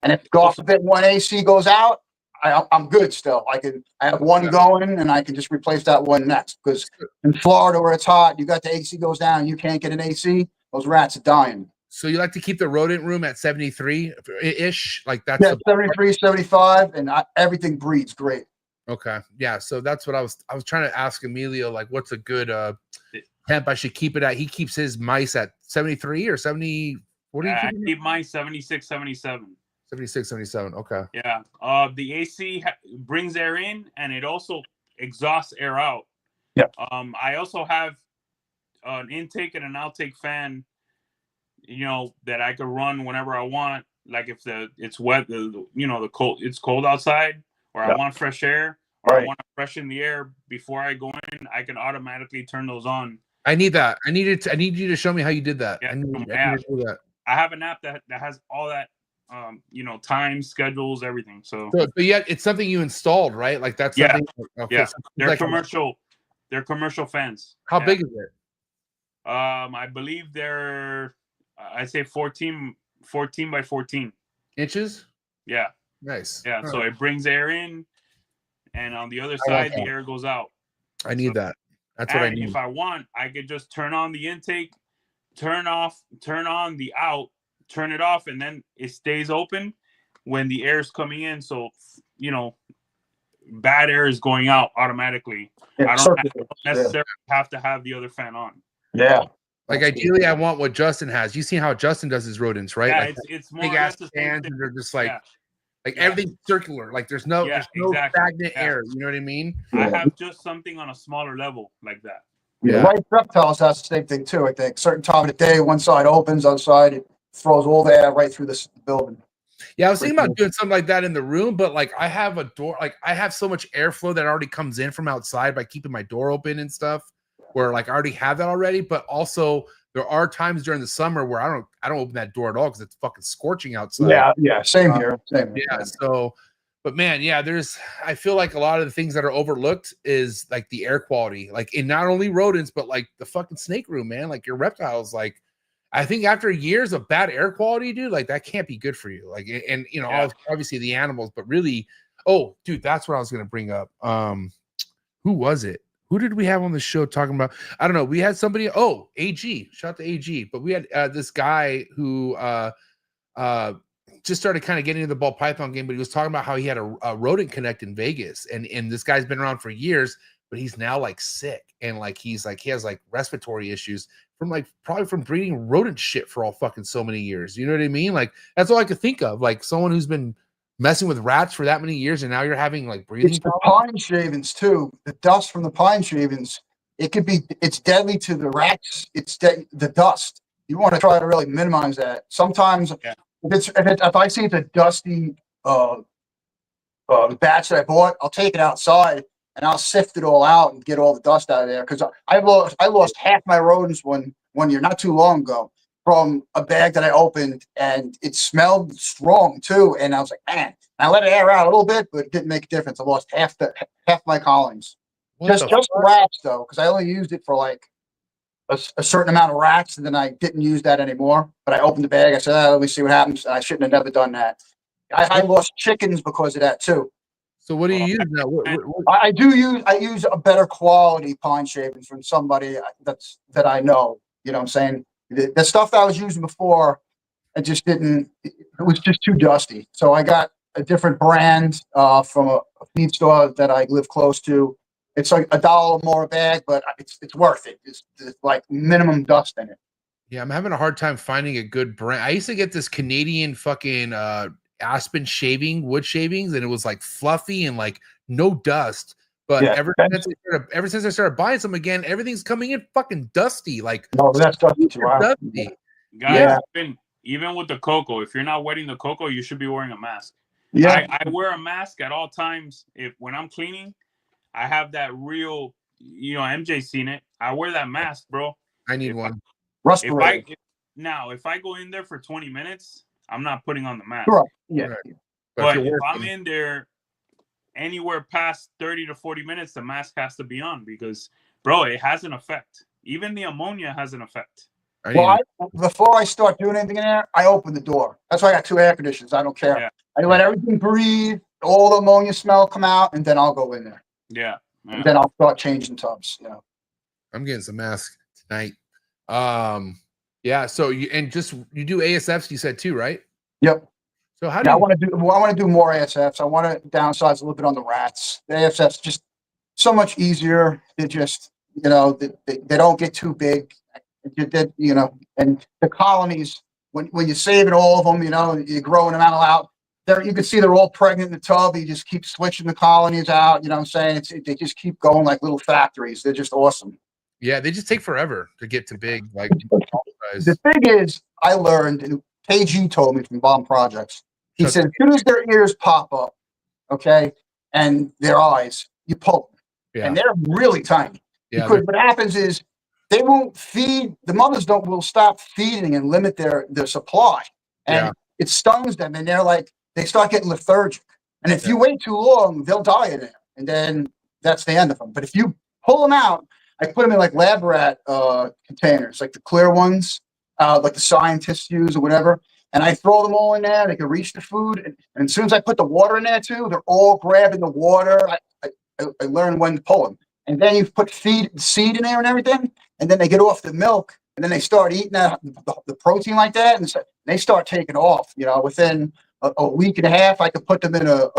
And if God forbid one AC goes out, I'm good still. I have one going, and I can just replace that one next. Because in Florida, where it's hot, you got the AC goes down, you can't get an AC. Those rats are dying. So you like to keep the rodent room at 73-ish? Like that's 73, 75, and everything breeds great. Okay. Yeah. So that's what I was trying to ask Emilio, like what's a good temp I should keep it at? He keeps his mice at 73 or 70. What do you keep? I keep mine 76, 77. 76, 77. Okay. Yeah. The AC brings air in and it also exhausts air out. Yeah. I also have an intake and an outtake fan, that I could run whenever I want. Like if it's wet, it's cold outside, or I want fresh air, or I want to freshen the air before I go in, I can automatically turn those on. I need that. I need you to show me how you did that. Yeah, I need to do that. I have an app that has all that, time, schedules, everything. So but yeah, it's something you installed, right? Like that's something. Okay, yeah. So They're like commercial. They're commercial fans. How big is it? I believe they're, I'd say 14 by 14 inches. Yeah. Nice. Yeah. All so right. it brings air in, and on the other side, the air goes out. I need that. That's what I need. If I want, I could just turn on the intake, turn on the out, turn it off, and then it stays open when the air is coming in. So, bad air is going out automatically. I don't necessarily have to have the other fan on. Yeah. Like ideally, I want what Justin has. You seen how Justin does his rodents, right? Yeah, like it's more big ass fans, and they're just like everything's circular. Like there's no stagnant air. You know what I mean? I have just something on a smaller level like that. Yeah. Right. Reptiles has the same thing too. I think certain time of the day, one side opens, other side it throws all the air right through the building. Yeah, I was thinking about doing something like that in the room, but like I have a door, like I have so much airflow that already comes in from outside by keeping my door open and stuff. Where like I already have that already, but also there are times during the summer where I don't open that door at all because it's fucking scorching outside. Yeah, same here. Same here. Yeah, so, but man, yeah, I feel like a lot of the things that are overlooked is like the air quality, like in not only rodents but like the fucking snake room, man. Like your reptiles, like I think after years of bad air quality, dude, like that can't be good for you. Like, and obviously the animals, but really, oh, dude, that's what I was gonna bring up. Who was it? Who did we have on the show talking about? I don't know. We had somebody. Oh, AG. Shout out to AG. But we had this guy who just started kind of getting into the ball python game. But he was talking about how he had a rodent connect in Vegas, and this guy's been around for years, but he's now like sick, and like he has like respiratory issues from like probably from breeding rodent shit for all fucking so many years. You know what I mean? Like that's all I could think of. Like someone who's been messing with rats for that many years, and now you're having like breathing. It's the pine shavings too. The dust from the pine shavings. It's deadly to the rats. The dust. You want to try to really minimize that. Sometimes if I see the dusty batch that I bought, I'll take it outside and I'll sift it all out and get all the dust out of there. Because I lost half my rodents one year, not too long ago, from a bag that I opened, and it smelled strong too. And I was like, man, I let it air out a little bit, but it didn't make a difference. I lost half my colonies. Just rats though, because I only used it for like a certain amount of rats, and then I didn't use that anymore. But I opened the bag. I said, let me see what happens. I shouldn't have never done that. I lost chickens because of that too. So what do you use now? I use a better quality pine shavings from somebody that I know. You know what I'm saying? The stuff that I was using before, I just didn't. It was just too dusty. So I got a different brand from a feed store that I live close to. It's like $1 more a bag, but it's worth it. It's like minimum dust in it. Yeah, I'm having a hard time finding a good brand. I used to get this Canadian fucking aspen wood shavings, and it was like fluffy and like no dust. But Yeah, ever since I started buying some again, everything's coming in fucking dusty. Like, no, that's dusty too. dusty. Guys, even with the COCO, if you're not wetting the COCO, you should be wearing a mask. Yeah, I wear a mask at all times. When I'm cleaning, I have that real, MJ seen it. I wear that mask, bro. I need one. If I go in there for 20 minutes, I'm not putting on the mask. right. Yeah. Right. But if I'm in there anywhere past 30 to 40 minutes, the mask has to be on because, bro, it has an effect. Even the ammonia has an effect. Before I start doing anything in there, I open the door. That's why I got 2 air conditioners. I don't care. Yeah. I let everything breathe, all the ammonia smell come out, and then I'll go in there. Yeah. And then I'll start changing tubs. I'm getting some masks tonight. Yeah. So you do ASFs, you said too, right? Yep. So I want to do more ASFs. I want to downsize a little bit on the rats. The ASFs just so much easier. They just, they don't get too big. And the colonies, when you're saving all of them, you're growing them out. There, you can see they're all pregnant in the tub. You just keep switching the colonies out. You know what I'm saying? They just keep going like little factories. They're just awesome. Yeah, they just take forever to get to big. Like the thing is, I learned, and KG told me from Bomb Projects. He said, as soon as their ears pop up, okay, and their eyes, you pull them, and they're really tiny. Yeah, because what happens is they won't feed. The mothers will stop feeding and limit their supply, and it stuns them, and they start getting lethargic. And if you wait too long, they'll die in there, and then that's the end of them. But if you pull them out, I put them in like lab rat containers, like the clear ones, like the scientists use or whatever. And I throw them all in there. They can reach the food. And as soon as I put the water in there too, they're all grabbing the water. I learned when to pull them. And then you put seed in there and everything. And then they get off the milk. And then they start eating the protein like that. And they start taking off. Within a week and a half, I could put them in a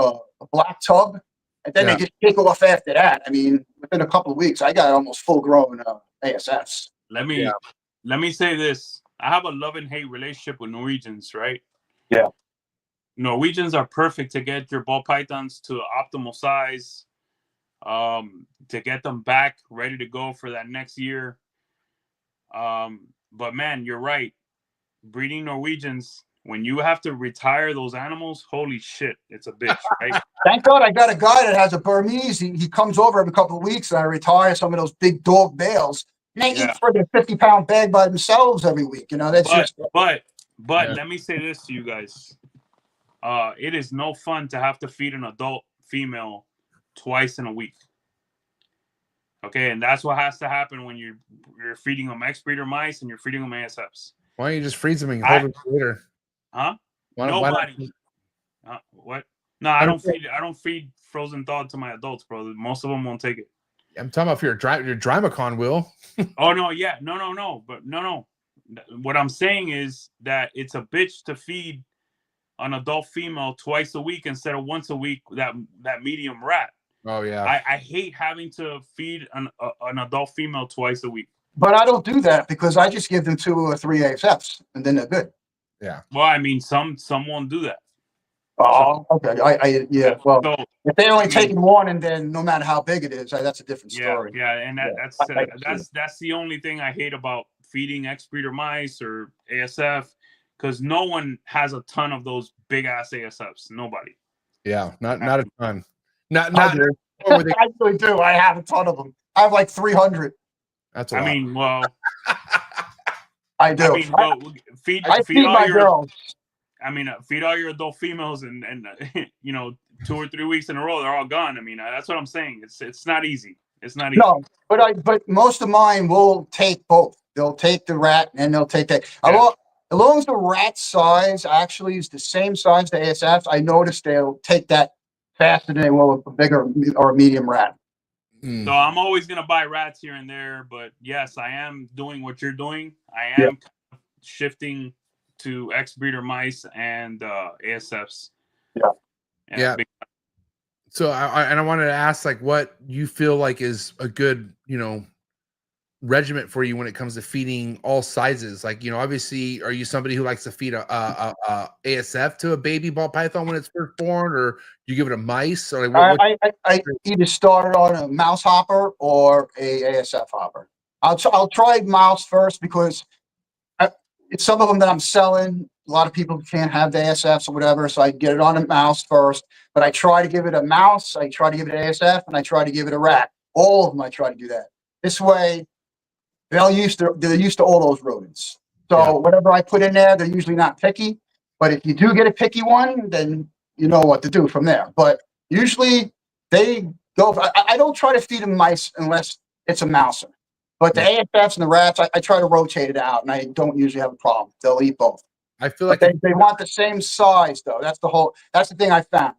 black tub. And then they just take off after that. I mean, within a couple of weeks, I got almost full grown ASFs. Let me say this. I have a love and hate relationship with Norwegians, right? Yeah. Norwegians are perfect to get your ball pythons to optimal size, to get them back ready to go for that next year. But man, you're right. Breeding Norwegians, when you have to retire those animals, holy shit, it's a bitch, right? Thank God I got a guy that has a Burmese. He comes over every couple of weeks, and I retire some of those big dog bales. They eat for the 50-pound bag by themselves every week. But let me say this to you guys. It is no fun to have to feed an adult female twice in a week. Okay, and that's what has to happen when you're feeding them ex-breeder mice and you're feeding them ASFs. Why don't you just freeze them and hold them later? Huh? Nobody. What? No, I don't feed frozen thawed to my adults, bro. Most of them won't take it. I'm talking about your Drimacon will. Oh no, yeah, no. But no. What I'm saying is that it's a bitch to feed an adult female twice a week instead of once a week. That medium rat. Oh yeah. I hate having to feed an adult female twice a week. But I don't do that because I just give them 2 or 3 ASFs and then they're good. Yeah. Well, I mean, some won't do that. Oh, okay. Well, if they only taking one, and then no matter how big it is, that's a different story. Yeah, and that's the only thing I hate about feeding ex-breeder mice or ASF, because no one has a ton of those big ass ASFs. Nobody. Yeah, not a ton. Not. I really do. I have a ton of them. I have like 300. That's a lot. I mean, well, I do. Feed my girls. I mean, feed all your adult females, and 2 or 3 weeks in a row, they're all gone. I mean, that's what I'm saying. It's not easy. It's not easy. No, but most of mine will take both. They'll take the rat and they'll take that. Yeah. As long as the rat size actually is the same size to ASF, I noticed they'll take that faster than they will a bigger or a medium rat. So I'm always gonna buy rats here and there, but yes, I am doing what you're doing. I am shifting to ex-breeder mice and ASFs. Yeah. Yeah. So I wanted to ask, like, what you feel like is a good, regiment for you when it comes to feeding all sizes. Like, obviously, are you somebody who likes to feed a ASF to a baby ball python when it's first born, or do you give it a mice? Or like, I either started on a mouse hopper or a ASF hopper. I'll try mouse first because it's some of them that I'm selling. A lot of people can't have the ASFs or whatever, so I get it on a mouse first. But I try to give it a mouse, I try to give it an ASF, and I try to give it a rat. All of them, I try to do that. This way, they're used to all those rodents. So whatever I put in there, they're usually not picky. But if you do get a picky one, then you know what to do from there. But usually they go. I don't try to feed them mice unless it's a mouser. But the ASFs and the rats, I try to rotate it out, and I don't usually have a problem. They'll eat both. I feel like they want the same size, though. That's the thing I found.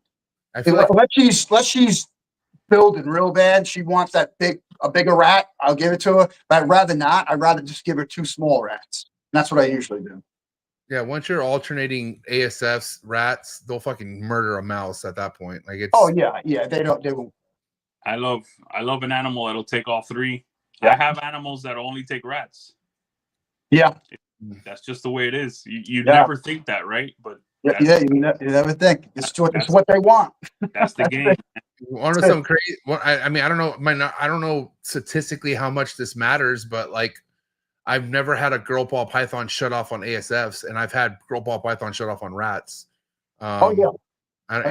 I feel like unless she's building real bad, she wants a bigger rat, I'll give it to her. But I'd rather not. I'd rather just give her 2 small rats. And that's what I usually do. Yeah, once you're alternating ASFs, rats, they'll fucking murder a mouse at that point. Like it's. Oh yeah, they won't. I love an animal that'll take all 3. Yeah. I have animals that only take rats. Yeah, that's just the way it is. You never think that, right? But you never think it's what they want. That's the game. Want to know something crazy? I mean, I don't know. I don't know statistically how much this matters, but like, I've never had a girl ball python shut off on ASFs, and I've had girl ball python shut off on rats. And I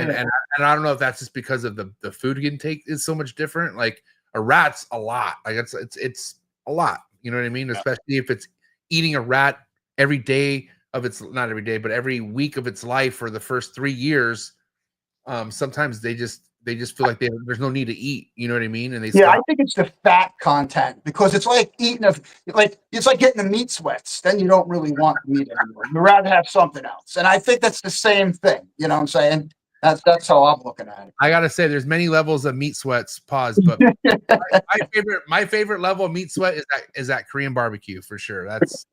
don't know if that's just because of the food intake is so much different. Like a rat's a lot. Like it's a lot. You know what I mean? Yeah. Especially if it's eating a rat every day of its, not every day, but every week of its life for the first 3 years. Sometimes they just feel like there's no need to eat. You know what I mean? And I think it's the fat content, because it's like eating it's like getting the meat sweats. Then you don't really want meat anymore. You'd rather have something else. And I think that's the same thing. You know what I'm saying? That's how I'm looking at it. I gotta say, there's many levels of meat sweats. Pause, but my favorite level of meat sweat is that Korean barbecue for sure. That's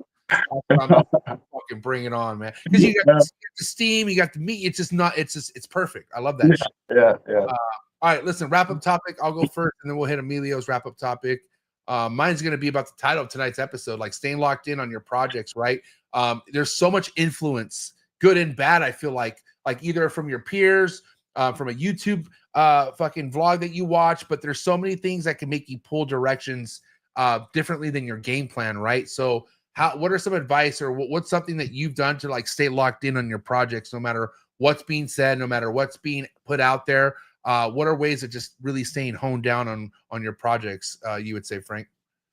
fucking bring it on, man. Because you got the steam, you got the meat. It's perfect. I love that shit. Yeah. All right, listen, wrap up topic. I'll go first, and then we'll hit Emilio's wrap up topic. Mine's going to be about the title of tonight's episode, like staying locked in on your projects, right? There's so much influence, good and bad, I feel like either from your peers, from a YouTube fucking vlog that you watch, but there's so many things that can make you pull directions differently than your game plan, right? So what are some advice, or what's something that you've done to like stay locked in on your projects, no matter what's being said, no matter what's being put out there? What are ways of just really staying honed down on your projects, you would say, Frank?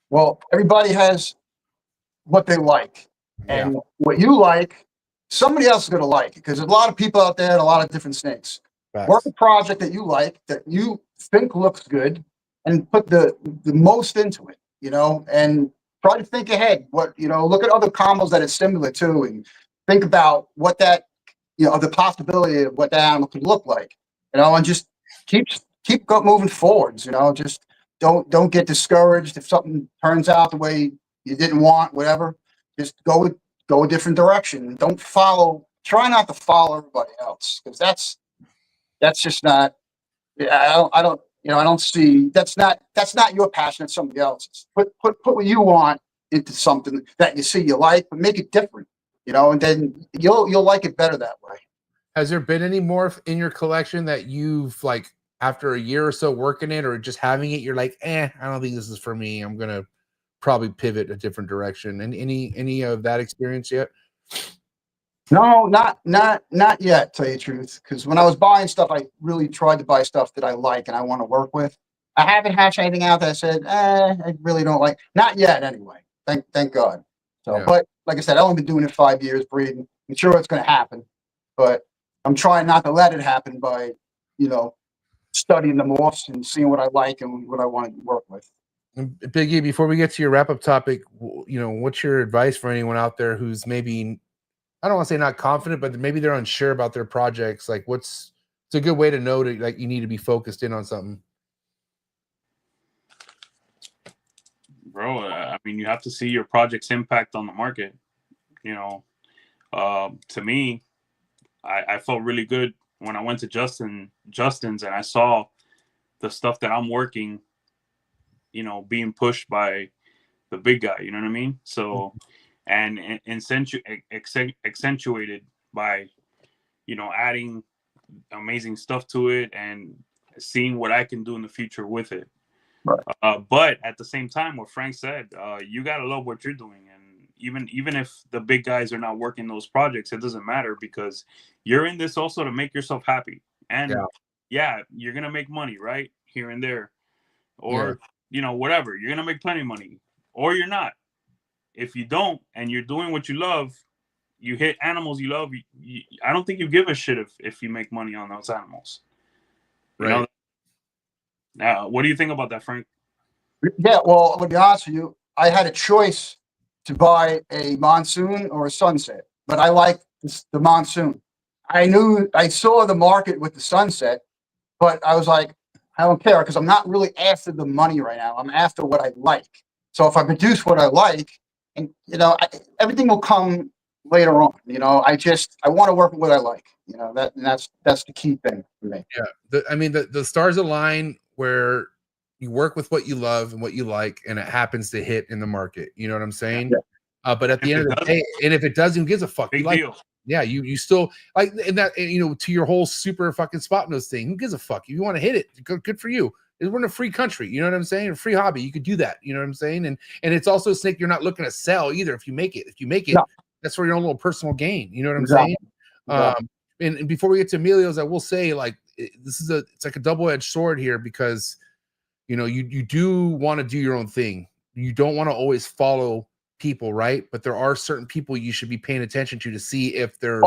Well, everybody has what they like, and what you like, somebody else is going to like, because there's a lot of people out there and a lot of different snakes. Facts. Work a project that you like, that you think looks good, and put the most into it, and try to think ahead. Look at other combos that it's similar to, and think about what that, the possibility of what that animal could look like, and just keep moving forwards. Just don't get discouraged if something turns out the way you didn't want, whatever. Just go a different direction. Try not to follow everybody else, because that's just not. I don't see, that's not your passion. It's somebody else's. Put what you want into something that you see you like, but make it different, and then you'll like it better that way. Has there been any morph in your collection that you've, like, after a year or so working it, or just having it, you're like, I don't think this is for me, I'm gonna probably pivot a different direction? And any of that experience yet? No, not yet, to tell you the truth. Because when I was buying stuff, I really tried to buy stuff that I like and I want to work with. I haven't hatched anything out that I said, I really don't like. Not yet, anyway. Thank God. So, But like I said, I've only been doing it 5 years breeding. I'm sure it's going to happen, but I'm trying not to let it happen by, studying the morphs and seeing what I like and what I want to work with. Biggie, before we get to your wrap up topic, what's your advice for anyone out there who's maybe, I don't want to say not confident, but maybe they're unsure about their projects? Like, it's a good way to know that, like, you need to be focused in on something. Bro, I mean, you have to see your project's impact on the market. You know, to me, I felt really good when I went to Justin's and I saw the stuff that I'm working, you know, being pushed by the big guy. You know what I mean? So, and accentuated by, you know, adding amazing stuff to it and seeing what I can do in the future with it. Right. But at the same time, what Frank said, you gotta love what you're doing, and even if the big guys are not working those projects, it doesn't matter, because you're in this also to make yourself happy. And yeah you're gonna make money, right, here and there, or you know, whatever. You're gonna make plenty of money, or you're not. If you don't, and you're doing what you love, you hit animals you love. I don't think you give a shit if you make money on those animals. You know? Now, what do you think about that, Frank? Yeah, well, to be honest with you, I had a choice to buy a monsoon or a sunset, but I like the monsoon. I saw the market with the sunset, but I was like, I don't care, because I'm not really after the money right now. I'm after what I like. So if I produce what I like, and you know, everything will come later on. You know, I want to work with what I like. You know, that's the key thing for me. Yeah, I mean, the stars align where you work with what you love and what you like, and it happens to hit in the market. You know what I'm saying? Yeah. But at the end of the day, and if it doesn't, who gives a fuck? Big like, deal. Yeah, you still like, and that, you know, to your whole super fucking spot nose thing. Who gives a fuck? If you want to hit it, good for you. We're in a free country. You know what I'm saying? A free hobby. You could do that. You know what I'm saying? And it's also a snake you're not looking to sell either. If you make it, that's for your own little personal gain. You know what I'm saying? And before we get to Emilio's, I will say, like, it's like a double-edged sword here, because you know, you do want to do your own thing. You don't want to always follow people, right? But there are certain people you should be paying attention to see if they're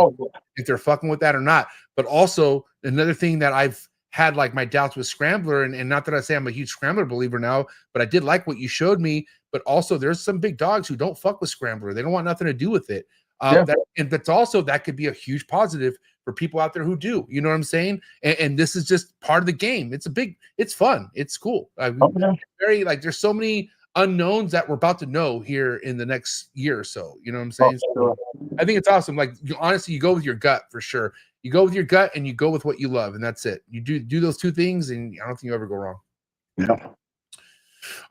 fucking with that or not. But also another thing that I've had like my doubts with Scrambler, and not that I say I'm a huge Scrambler believer now, but I did like what you showed me. But also there's some big dogs who don't fuck with Scrambler. They don't want nothing to do with it. That could be a huge positive for people out there who do. You know what I'm saying? And this is just part of the game. It's fun. It's cool. Very, like, there's so many unknowns that we're about to know here in the next year or so. You know what I'm saying? So I think it's awesome. Like, honestly, you go with your gut for sure. You go with your gut and you go with what you love, and that's it. You do those two things, and I don't think you ever go wrong. Yeah.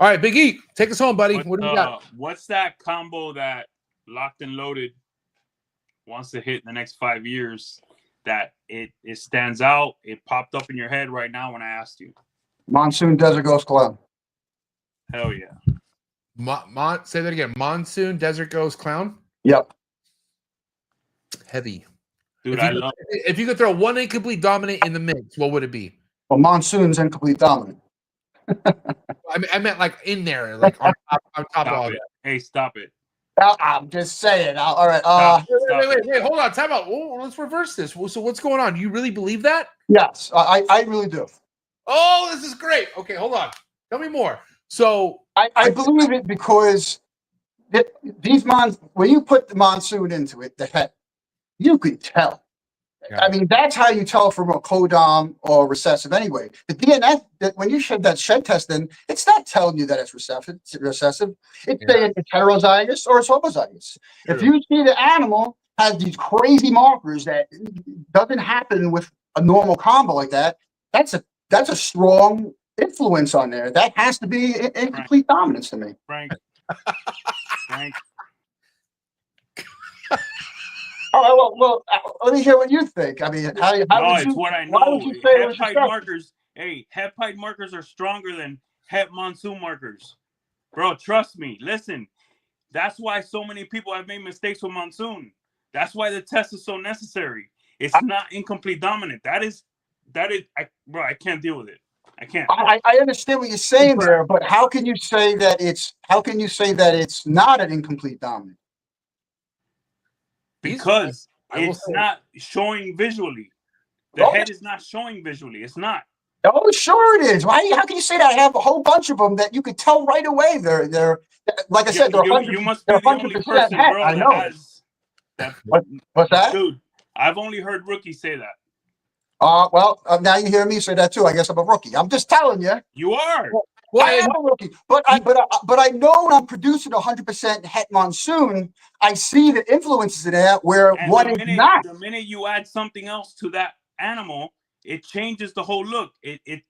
All right, Big E, take us home, buddy. What do you got? What's that combo that Locked and Loaded wants to hit in the next 5 years that it stands out? It popped up in your head right now when I asked you. Monsoon Desert Ghost Clown. Hell yeah. Say that again. Monsoon Desert Ghost Clown? Yep. Heavy. Dude, if you could throw one incomplete dominant in the mix, what would it be? Well, Monsoon's incomplete dominant. I meant like in there, like on top of all that. Hey, stop it. I'm just saying. All right. Wait, hold on. Time out. Let's reverse this. So what's going on? You really believe that? Yes, I really do. Oh, this is great. Okay, hold on. Tell me more. So I believe it because when you put the Monsoon into it, the head, you can tell. Yeah. I mean, that's how you tell from a codom or recessive anyway. The DNF, that when you shed that shed test in, it's not telling you that it's recessive. It's saying it's heterozygous or it's homozygous. True. If you see the animal has these crazy markers that doesn't happen with a normal combo like that, that's a strong influence on there. That has to be incomplete dominance to me. Frank. Oh, well, let me hear what you think. I mean, what I know. Why would you say Heptide markers? Hey, heptide markers are stronger than hep monsoon markers, bro. Trust me. Listen, that's why so many people have made mistakes with monsoon. That's why the test is so necessary. It's not incomplete dominant. That is. I can't deal with it. I can't. I understand what you're saying there, but how can you say that it's not an incomplete dominant? Because it's not showing visually. The head is not showing visually. It's not. Oh, sure it is. Why? How can you say that? I have a whole bunch of them that you could tell right away. They're like I said. You must be the only person, bro, I know. That what's that? Dude, I've only heard rookies say that. Well, now you hear me say that too. I guess I'm a rookie. I'm just telling you. You are. Well, I am a rookie, but I know when I'm producing 100% het monsoon, I see the influences in that where And one is not. the minute you add something else to that animal, it changes the whole look. It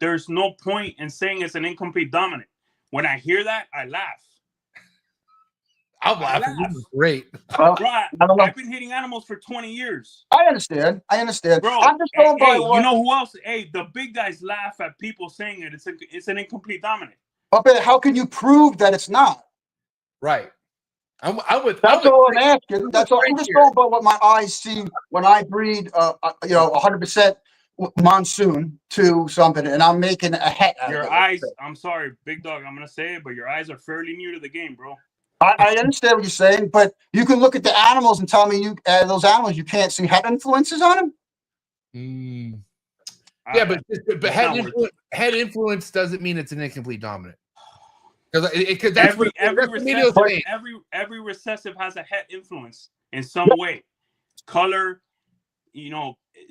there's no point in saying it's an incomplete dominant. When I hear that, I laugh. I'm laughing. This is great. Well, Bro, I don't know. I've been hitting animals for 20 years. I understand. Bro, I'm just going by hey, what. you know who else? Hey, the big guys laugh at people saying it's an incomplete dominant. Okay, how can you prove that it's not? Right. I'm with. That's all I'm asking. That's all. I'm Right just here. going by what my eyes see when I breed. 100% monsoon to something, and I'm making a het out Your of it. eyes, I'm sorry, big dog, I'm gonna say it, but your eyes are fairly new to the game, bro. I understand what you're saying, but you can look at the animals and tell me those animals you can't see het influences on them. Yeah, but head influence doesn't mean it's an incomplete dominant. Because that's every recessive has a het influence in some way, color,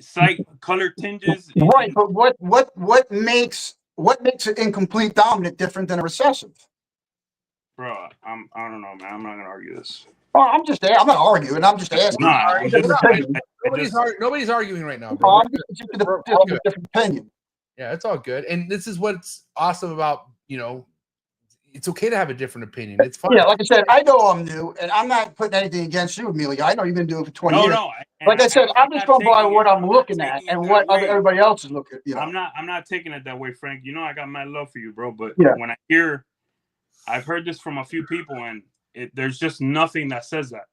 sight, color tinges. Right, but what makes an incomplete dominant different than a recessive? Bro, I don't know, man. I'm not gonna argue this. Oh, I'm not arguing. I'm just asking. Nobody's arguing right now, bro. I'm just a different opinion. Yeah, it's all good. And this is what's awesome about, it's okay to have a different opinion. It's fine. Yeah, like I said, I know I'm new, and I'm not putting anything against you, Amelia. I know you've been doing it for 20 years. No. Like I said, I'm just going by what I'm looking at and what everybody else is looking at. I'm not taking it that way, Frank. You know I got mad love for you, bro. But yeah. When I've heard this from a few people, and there's just nothing that says that.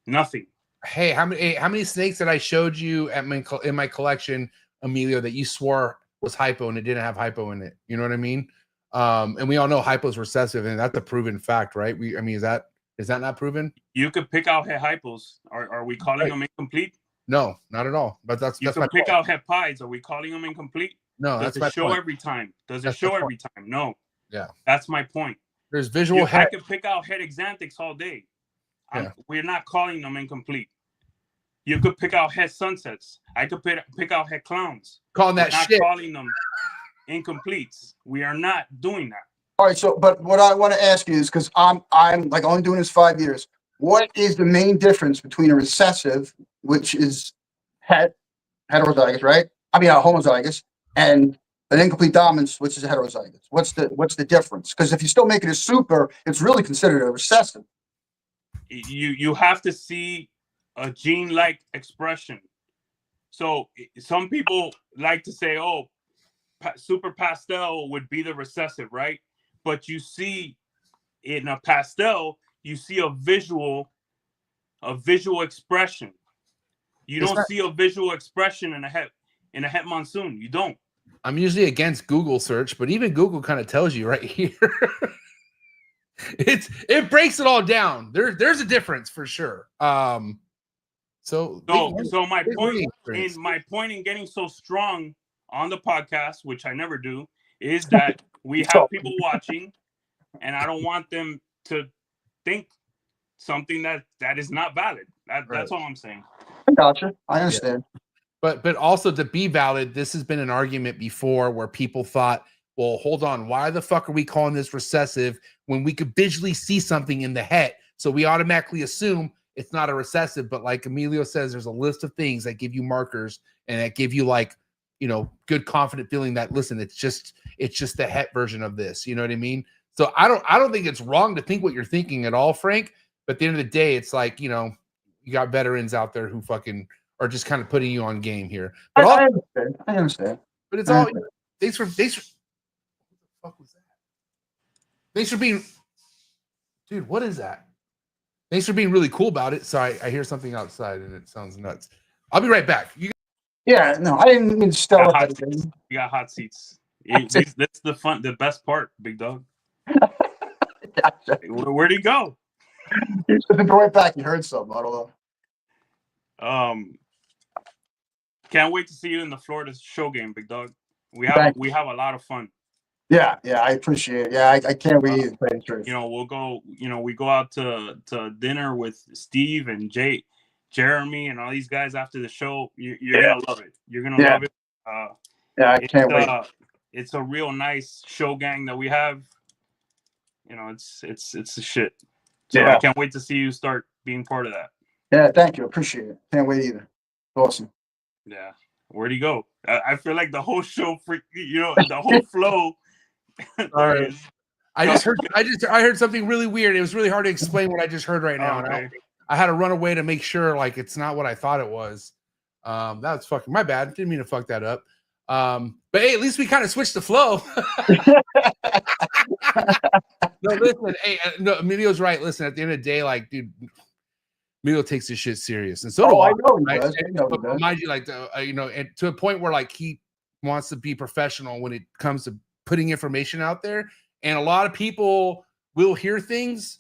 Nothing. Hey, how many snakes that I showed you in my collection, Emilio, that you swore was hypo and it didn't have hypo in it? You know what I mean? And we all know hypo is recessive, and that's a proven fact, right? Is that not proven? You could pick out het hypos. Are we calling them incomplete? No, not at all. But that's can pick out het pies. Are we calling them incomplete? No, Does it show every time? Does it show every time? No. Yeah, that's my point. There's visual. I could pick out het exanthics all day. We're not calling them incomplete. You could pick out het sunsets. I could pick out het clowns. Calling that shit. Not calling them incompletes. We are not doing that. All right. So, but what I want to ask you is, because I'm like only doing this 5 years. What is the main difference between a recessive, which is heterozygous, right? I mean, homozygous, and an incomplete dominance, which is a heterozygous. What's the difference? Because if you still make it a super, it's really considered a recessive. You have to see a gene-like expression. So some people like to say, "Oh, super pastel would be the recessive," right? But you see in a pastel, you see a visual expression. You don't see a visual expression in a het monsoon. You don't. I'm usually against Google search, but even Google kind of tells you right here. It breaks it all down. There's a difference for sure. So my point in getting so strong on the podcast, which I never do, is that we have people watching, and I don't want them to think something that is not valid. That's all I'm saying. I gotcha. I understand. Yeah. But also, to be valid, this has been an argument before where people thought, well, hold on, why the fuck are we calling this recessive when we could visually see something in the het? So we automatically assume it's not a recessive. But like Emilio says, there's a list of things that give you markers and that give you good confident feeling that, listen, it's just the het version of this. You know what I mean? So I don't think it's wrong to think what you're thinking at all, Frank. But at the end of the day, it's like, you got veterans out there who fucking are just kind of putting you on game here. But I understand. But it's all thanks for what the fuck was that? Thanks for being, dude. What is that? Thanks for being really cool about it. So I hear something outside and it sounds nuts. I'll be right back. No, I didn't mean to start. You got hot seats. That's the best part, big dog. Where'd he go? He's going to go right back. You heard something. I don't know. Can't wait to see you in the Florida show game, big dog. We have a lot of fun. Yeah, I appreciate it. Yeah, I can't wait to play the truth. We'll go. We go out to dinner with Steve and Jeremy, and all these guys after the show. You're gonna love it. You're gonna love it. I can't wait. it's a real nice show gang that we have. You know, it's the shit. So Yeah. I can't wait to see you start being part of that. Yeah, thank you. Appreciate it. Can't wait either. Awesome. Yeah. Where'd he go? I feel like the whole show, the whole flow. All right. I heard something really weird. It was really hard to explain what I just heard right now. Okay. I had to run away to make sure like it's not what I thought it was. That's fucking my bad. Didn't mean to fuck that up. But hey, at least we kind of switched the flow. No, listen, hey, no, Emilio's right. Listen, at the end of the day, like, dude, Emilio takes this shit serious, and so do I. I know he Right? does. I know he But does. mind you, like, and to a point where like he wants to be professional when it comes to putting information out there, and a lot of people will hear things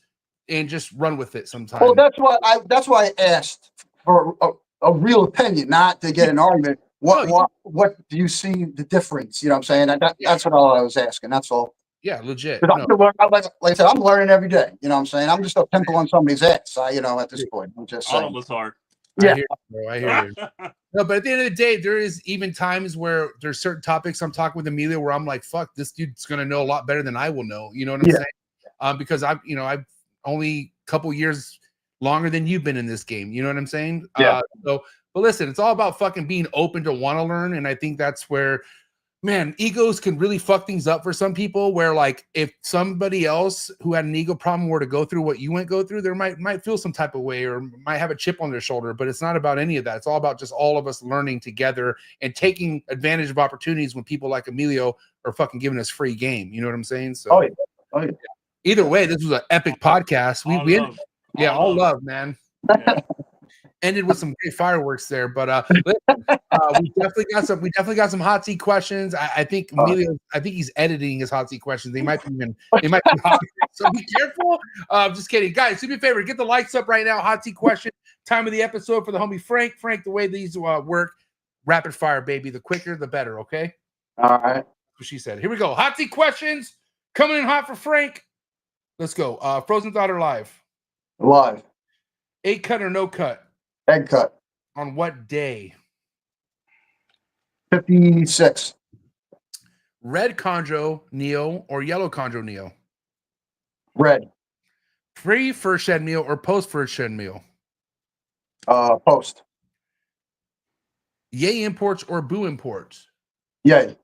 and just run with it sometimes. Well, that's why I asked for a real opinion, not to get an argument. What do you see the difference? You know what I'm saying? That's what all I was asking. That's all. Yeah, legit. Like I said, I'm learning every day. You know what I'm saying? I'm just a pimple on somebody's ass. At this point, I'm just saying. All of us are. Yeah. I hear you. No, but at the end of the day, there is even times where there's certain topics I'm talking with Emilio where I'm like, fuck, this dude's gonna know a lot better than I will know. You know what I'm saying? Because I've only a couple years longer than you've been in this game. You know what I'm saying? Yeah. But listen, it's all about fucking being open to want to learn, and I think that's where, man, egos can really fuck things up for some people. Where like if somebody else who had an ego problem were to go through what you go through, there might feel some type of way or might have a chip on their shoulder. But it's not about any of that. It's all about just all of us learning together and taking advantage of opportunities when people like Emilio are fucking giving us free game. You know what I'm saying? So yeah. Either way, this was an epic podcast. All love, man. Yeah. Ended with some great fireworks there, but we definitely got some hot seat questions. I think Emilio, I think he's editing his hot seat questions. They might be hot, so be careful. Just kidding, guys. Do me a favor, get the likes up right now. Hot seat question time of the episode for the homie Frank. Frank, the way these work, rapid fire, baby. The quicker, the better. Okay. All right. That's what she said. Here we go. Hot seat questions coming in hot for Frank. Let's go. Frozen Thought or live? Live. 8 cut or no cut? Egg cut. On what day? 56. Red chondro Neo or yellow chondro Neo? Red. Pre first shed meal or post first shed meal? Post. Yay imports or boo imports? Yay.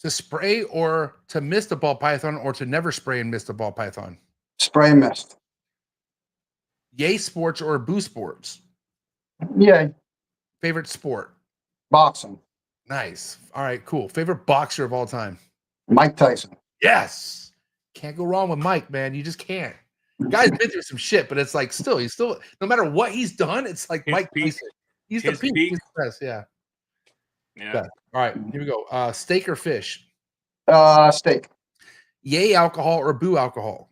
To spray or to mist a ball python or to never spray and mist a ball python? Spray and mist. Yay sports or boo sports? Yay. Favorite sport? Boxing. Nice. All right, cool. Favorite boxer of all time? Mike Tyson. Yes. Can't go wrong with Mike, man. You just can't. Guy's been through some shit, but it's like he's still no matter what he's done, it's like His Mike peak. Tyson. He's the peak. He's the best, yeah. Yeah. All right, here we go. Steak or fish? Steak. Yay alcohol or boo alcohol?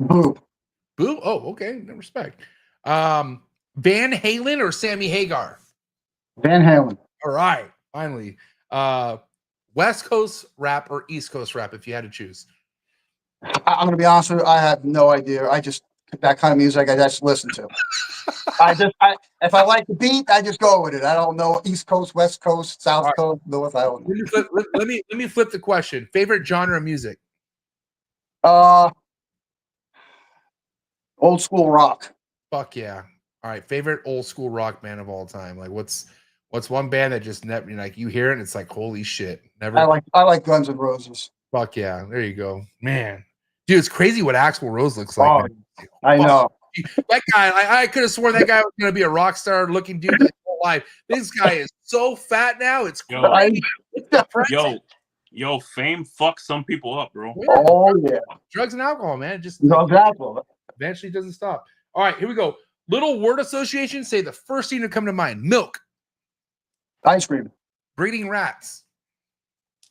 Boo. Boo? Oh, okay. No respect. Van Halen or Sammy Hagar? Van Halen. All right, finally. West Coast rap or East Coast rap, if you had to choose? I'm going to be honest with you. I have no idea. That kind of music I just listen to. If I like the beat, I just go with it. I don't know East Coast, West Coast, South Coast, North. I don't know. Let me flip the question. Favorite genre of music? Old school rock. Fuck yeah. All right. Favorite old school rock band of all time? Like what's one band that just never, like you hear it and it's like, holy shit. Never. I like Guns N' Roses. Fuck yeah. There you go. Man. Dude, it's crazy what Axl Rose looks like. Oh, I know. That guy, I could have sworn that guy was going to be a rock star looking dude his whole life. This guy is so fat now. It's crazy. Yo, fame fucks some people up, bro. Oh, yeah. Drugs and alcohol, man. Just alcohol. Eventually doesn't stop. All right, here we go. Little word association. Say the first thing to come to mind. Milk. Ice cream. Breeding rats.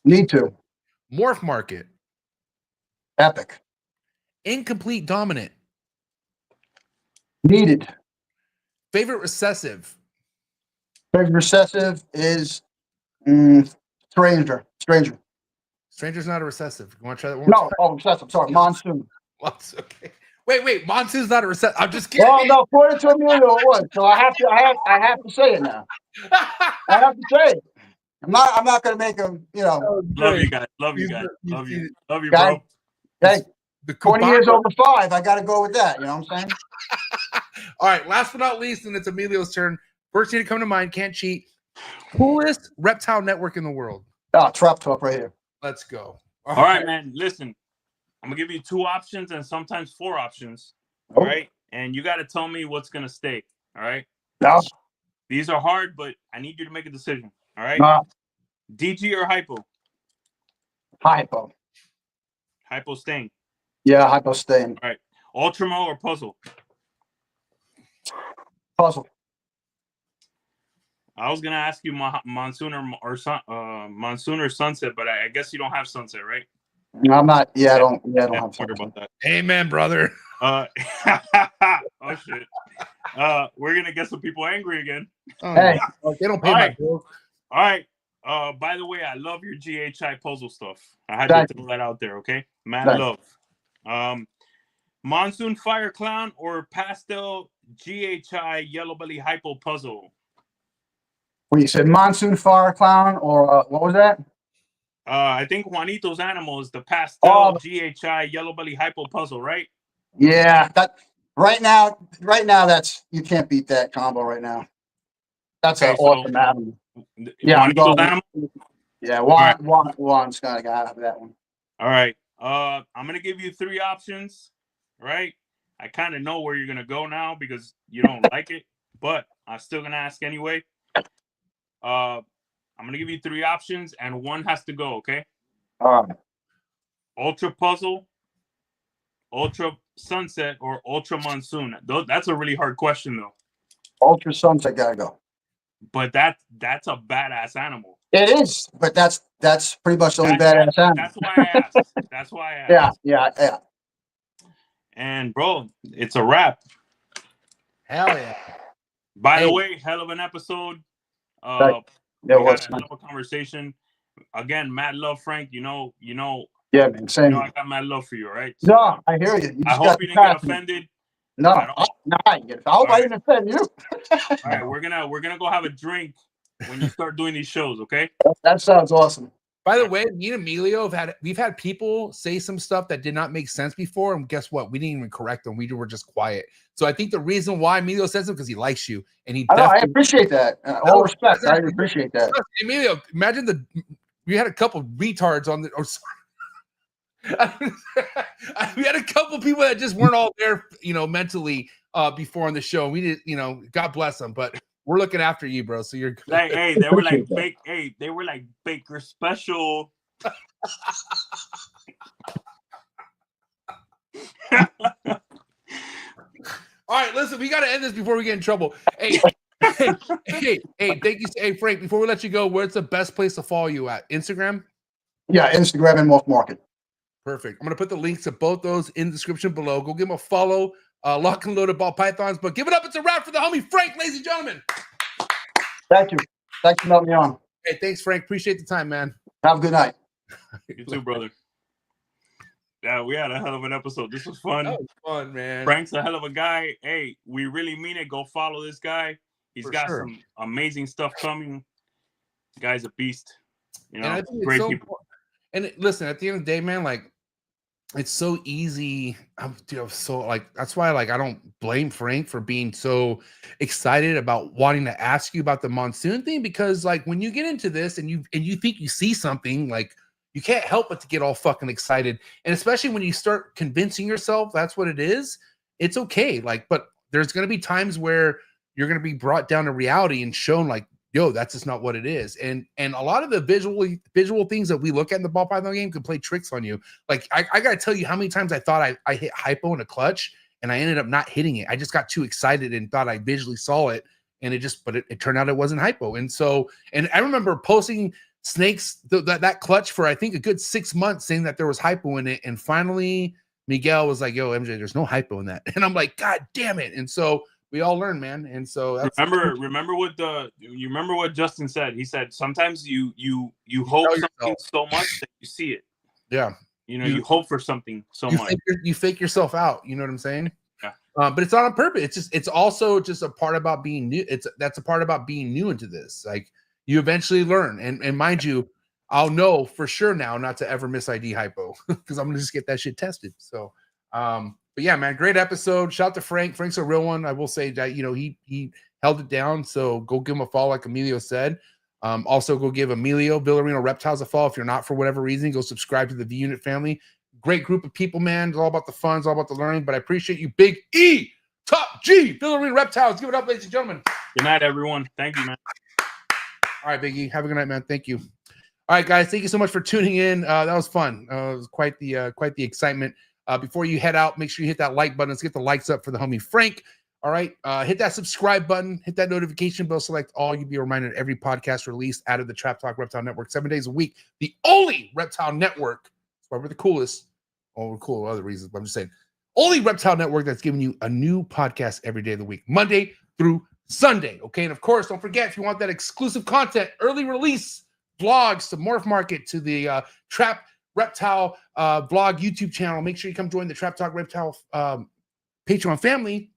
Need to. Morph market. Epic. Incomplete dominant. Needed. Favorite recessive. Favorite recessive is Stranger. Stranger's not a recessive. You want to try that one? No, recessive. Sorry, Monsoon. Okay. Wait. Monsoon's not a receptor. I'm just kidding. Well, no, according to Emilio, it was. So I have to say it now. I have to say it. I'm not going to make him, Love you guys. Love you guys. Love you, bro. guy. Hey, The 20 years Cubano. over 5. I got to go with that. You know what I'm saying? All right, last but not least, and it's Emilio's turn. First thing to come to mind, can't cheat. Coolest reptile network in the world. Oh, Trap Talk right here. Let's go. All right, man. Listen, I'm gonna give you 2 options and sometimes 4 options. Oh. All right, and you got to tell me what's gonna stay. All right. No. These are hard, but I need you to make a decision. All right. No. DG or hypo? Hypo. Hypo staying. Yeah, hypo staying. All right. Ultramo or puzzle? Puzzle. I was gonna ask you monsoon or sunset, but I guess you don't have sunset, right? I'm not. Yeah, I don't have Worry something. about that. Amen, brother. Oh shit. We're gonna get some people angry again. Oh, Hey. they don't pay All my right. bills. All right. By the way, I love your GHI puzzle stuff. I had to throw that out there, okay? Mad Thanks. love. Monsoon Fire Clown or Pastel GHI Yellow Belly Hypo Puzzle? Well, you said Monsoon Fire Clown or what was that? I think Juanito's Animal is the Pastel Oh. GHI Yellow Belly Hypo Puzzle, right? Yeah, that right now that's you can't beat that combo right now. That's Okay, an so- awesome animal. Yeah, I'm Juanito's going- Animal? Yeah, right. Juan's gotta have that one. All right. I'm gonna give you 3 options, right? I kind of know where you're gonna go now because you don't like it, but I'm still gonna ask anyway. I'm gonna give you 3 options and one has to go, okay? All right. Ultra Puzzle, Ultra Sunset, or Ultra Monsoon? That's a really hard question though. Ultra Sunset gotta go. But that's a badass animal. It is, but that's pretty much the only badass animal. That's why I asked. That's why I asked. Yeah. And bro, it's a wrap. Hell yeah. By the way, hell of an episode. Yeah, We had what's a hell of a conversation. Again, mad love, Frank. You know, yeah, man. Same. I got mad love for you, right? No, I hear you. I hope you didn't get offended. No, at all. I hope I didn't offend you. All right, we're gonna go have a drink when you start doing these shows, okay? That sounds awesome. By the way, me and Emilio we've had people say some stuff that did not make sense before, and guess what? We didn't even correct them. We were just quiet. So I think the reason why Emilio says them because he likes you, and he. I appreciate that. All respect. I appreciate that. Emilio, imagine we had a couple retards on the. We had a couple people that just weren't all there, mentally before on the show. We did, God bless them, but we're looking after you, bro. So you're like, hey, they were like they were like Baker special. All right, listen, we got to end this before we get in trouble. Hey, hey, thank you. Hey, Frank, before we let you go, where's the best place to follow you at? Instagram? Yeah, Instagram and MORPH Market. Perfect. I'm going to put the links to both those in the description below. Go give them a follow. Lock and loaded ball pythons. But give it up. It's a wrap for the homie Frank, ladies and gentlemen. Thank you. Thanks for letting me on. Hey, thanks, Frank. Appreciate the time, man. Have a good night. You too, brother. Yeah, we had a hell of an episode. This was fun. That was fun, man. Frank's a hell of a guy. Hey, we really mean it. Go follow this guy. He's got some amazing stuff coming. The guy's a beast. Great people. And listen, at the end of the day, man, like, it's so easy. That's why, I don't blame Frank for being so excited about wanting to ask you about the monsoon thing, because when you get into this and you think you see something, you can't help but to get all fucking excited. And especially when you start convincing yourself that's what it is, it's okay. But there's going to be times where you're going to be brought down to reality and shown yo, that's just not what it is. And a lot of the visual things that we look at in the ball python game can play tricks on you. I got to tell you how many times I thought I hit hypo in a clutch and I ended up not hitting it. I just got too excited and thought I visually saw it. And it turned out it wasn't hypo. And I remember posting snakes, that clutch for, I think, a good 6 months, saying that there was hypo in it. And finally Miguel was like, yo, MJ, there's no hypo in that. And I'm like, God damn it. And so we all learn, man. And so that's remember what Justin said. He said sometimes you hope something so much that you see it. Yeah. you hope for something so much. You fake yourself out. You know what I'm saying? Yeah. But it's not on purpose. It's also just a part about being new. That's a part about being new into this. Like you eventually learn, and mind you, I'll know for sure now not to ever miss ID hypo because I'm gonna just get that shit tested. So, but yeah, man, great episode. Shout out to Frank. Frank's a real one. I will say that he held it down. So go give him a follow, like Emilio said. Also go give Emilio Villarino Reptiles a follow if you're not for whatever reason. Go subscribe to the V Unit family. Great group of people, man. It's all about the fun, it's all about the learning. But I appreciate you, Big E, Top G, Villarino Reptiles. Give it up, ladies and gentlemen. Good night, everyone. Thank you, man. All right, Big E. Have a good night, man. Thank you. All right, guys. Thank you so much for tuning in. That was fun. It was quite the excitement. Before you head out, make sure you hit that like button. Let's get the likes up for the homie Frank. All right. Hit that subscribe button. Hit that notification bell. Select all. You'll be reminded of every podcast released out of the Trap Talk Reptile Network 7 days a week. The only reptile network. That's why we're the coolest. Oh, we're cool for other reasons, but I'm just saying. Only reptile network that's giving you a new podcast every day of the week, Monday through Sunday. Okay. And of course, don't forget, if you want that exclusive content, early release vlogs to Morph Market, to the Trap Reptile vlog YouTube channel, make sure you come join the Trap Talk Reptile Patreon family.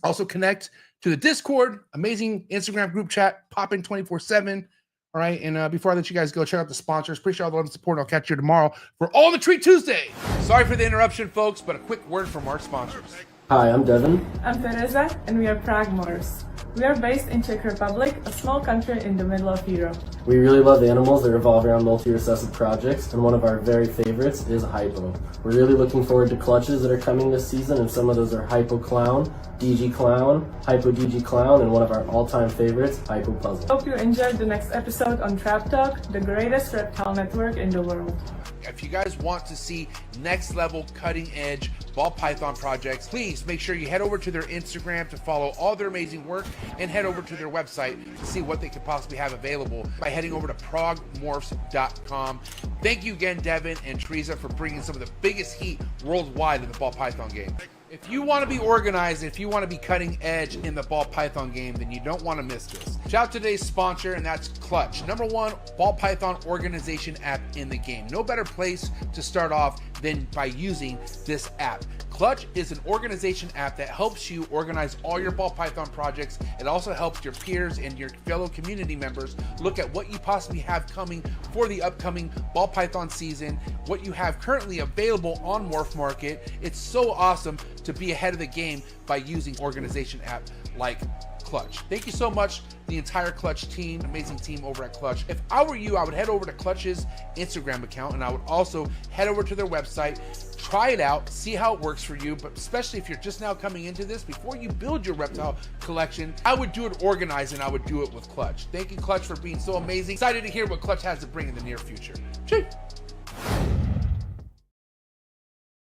Also connect to the Discord, amazing Instagram group chat, popping 24/7. All right, and before I let you guys go, check out the sponsors. Appreciate all the love and support. I'll catch you tomorrow for All the Treat Tuesday. Sorry for the interruption, folks, but a quick word from our sponsors. Hi, I'm Devin. I'm Teresa, and we are Pragmors. We are based in Czech Republic, a small country in the middle of Europe. We really love animals that revolve around multi-recessive projects, and one of our very favorites is Hypo. We're really looking forward to clutches that are coming this season, and some of those are Hypo Clown, DG Clown, Hypo DG Clown, and one of our all-time favorites, Hypo Puzzle. Hope you enjoyed the next episode on Trap Talk, the greatest reptile network in the world. If you guys want to see next level cutting edge ball python projects, please make sure you head over to their Instagram to follow all their amazing work, and head over to their website to see what they could possibly have available by heading over to progmorphs.com. Thank you again, Devin and Teresa, for bringing some of the biggest heat worldwide in the ball python game. If you want to be organized, if you want to be cutting edge in the ball python game, then you don't want to miss this. Shout out to today's sponsor, and that's Clutch, #1 ball python organization app in the game. No better place to start off than by using this app. Clutch is an organization app that helps you organize all your ball python projects. It also helps your peers and your fellow community members look at what you possibly have coming for the upcoming ball python season, what you have currently available on Morph Market. It's so awesome to be ahead of the game by using organization app like Clutch. Thank you so much, the entire Clutch team, amazing team over at Clutch. If I were you, I would head over to Clutch's Instagram account, and I would also head over to their website, try it out, see how it works for you. But especially if you're just now coming into this, before you build your reptile collection, I would do it organized, and I would do it with Clutch. Thank you, Clutch, for being so amazing. Excited to hear what Clutch has to bring in the near future. Cheers.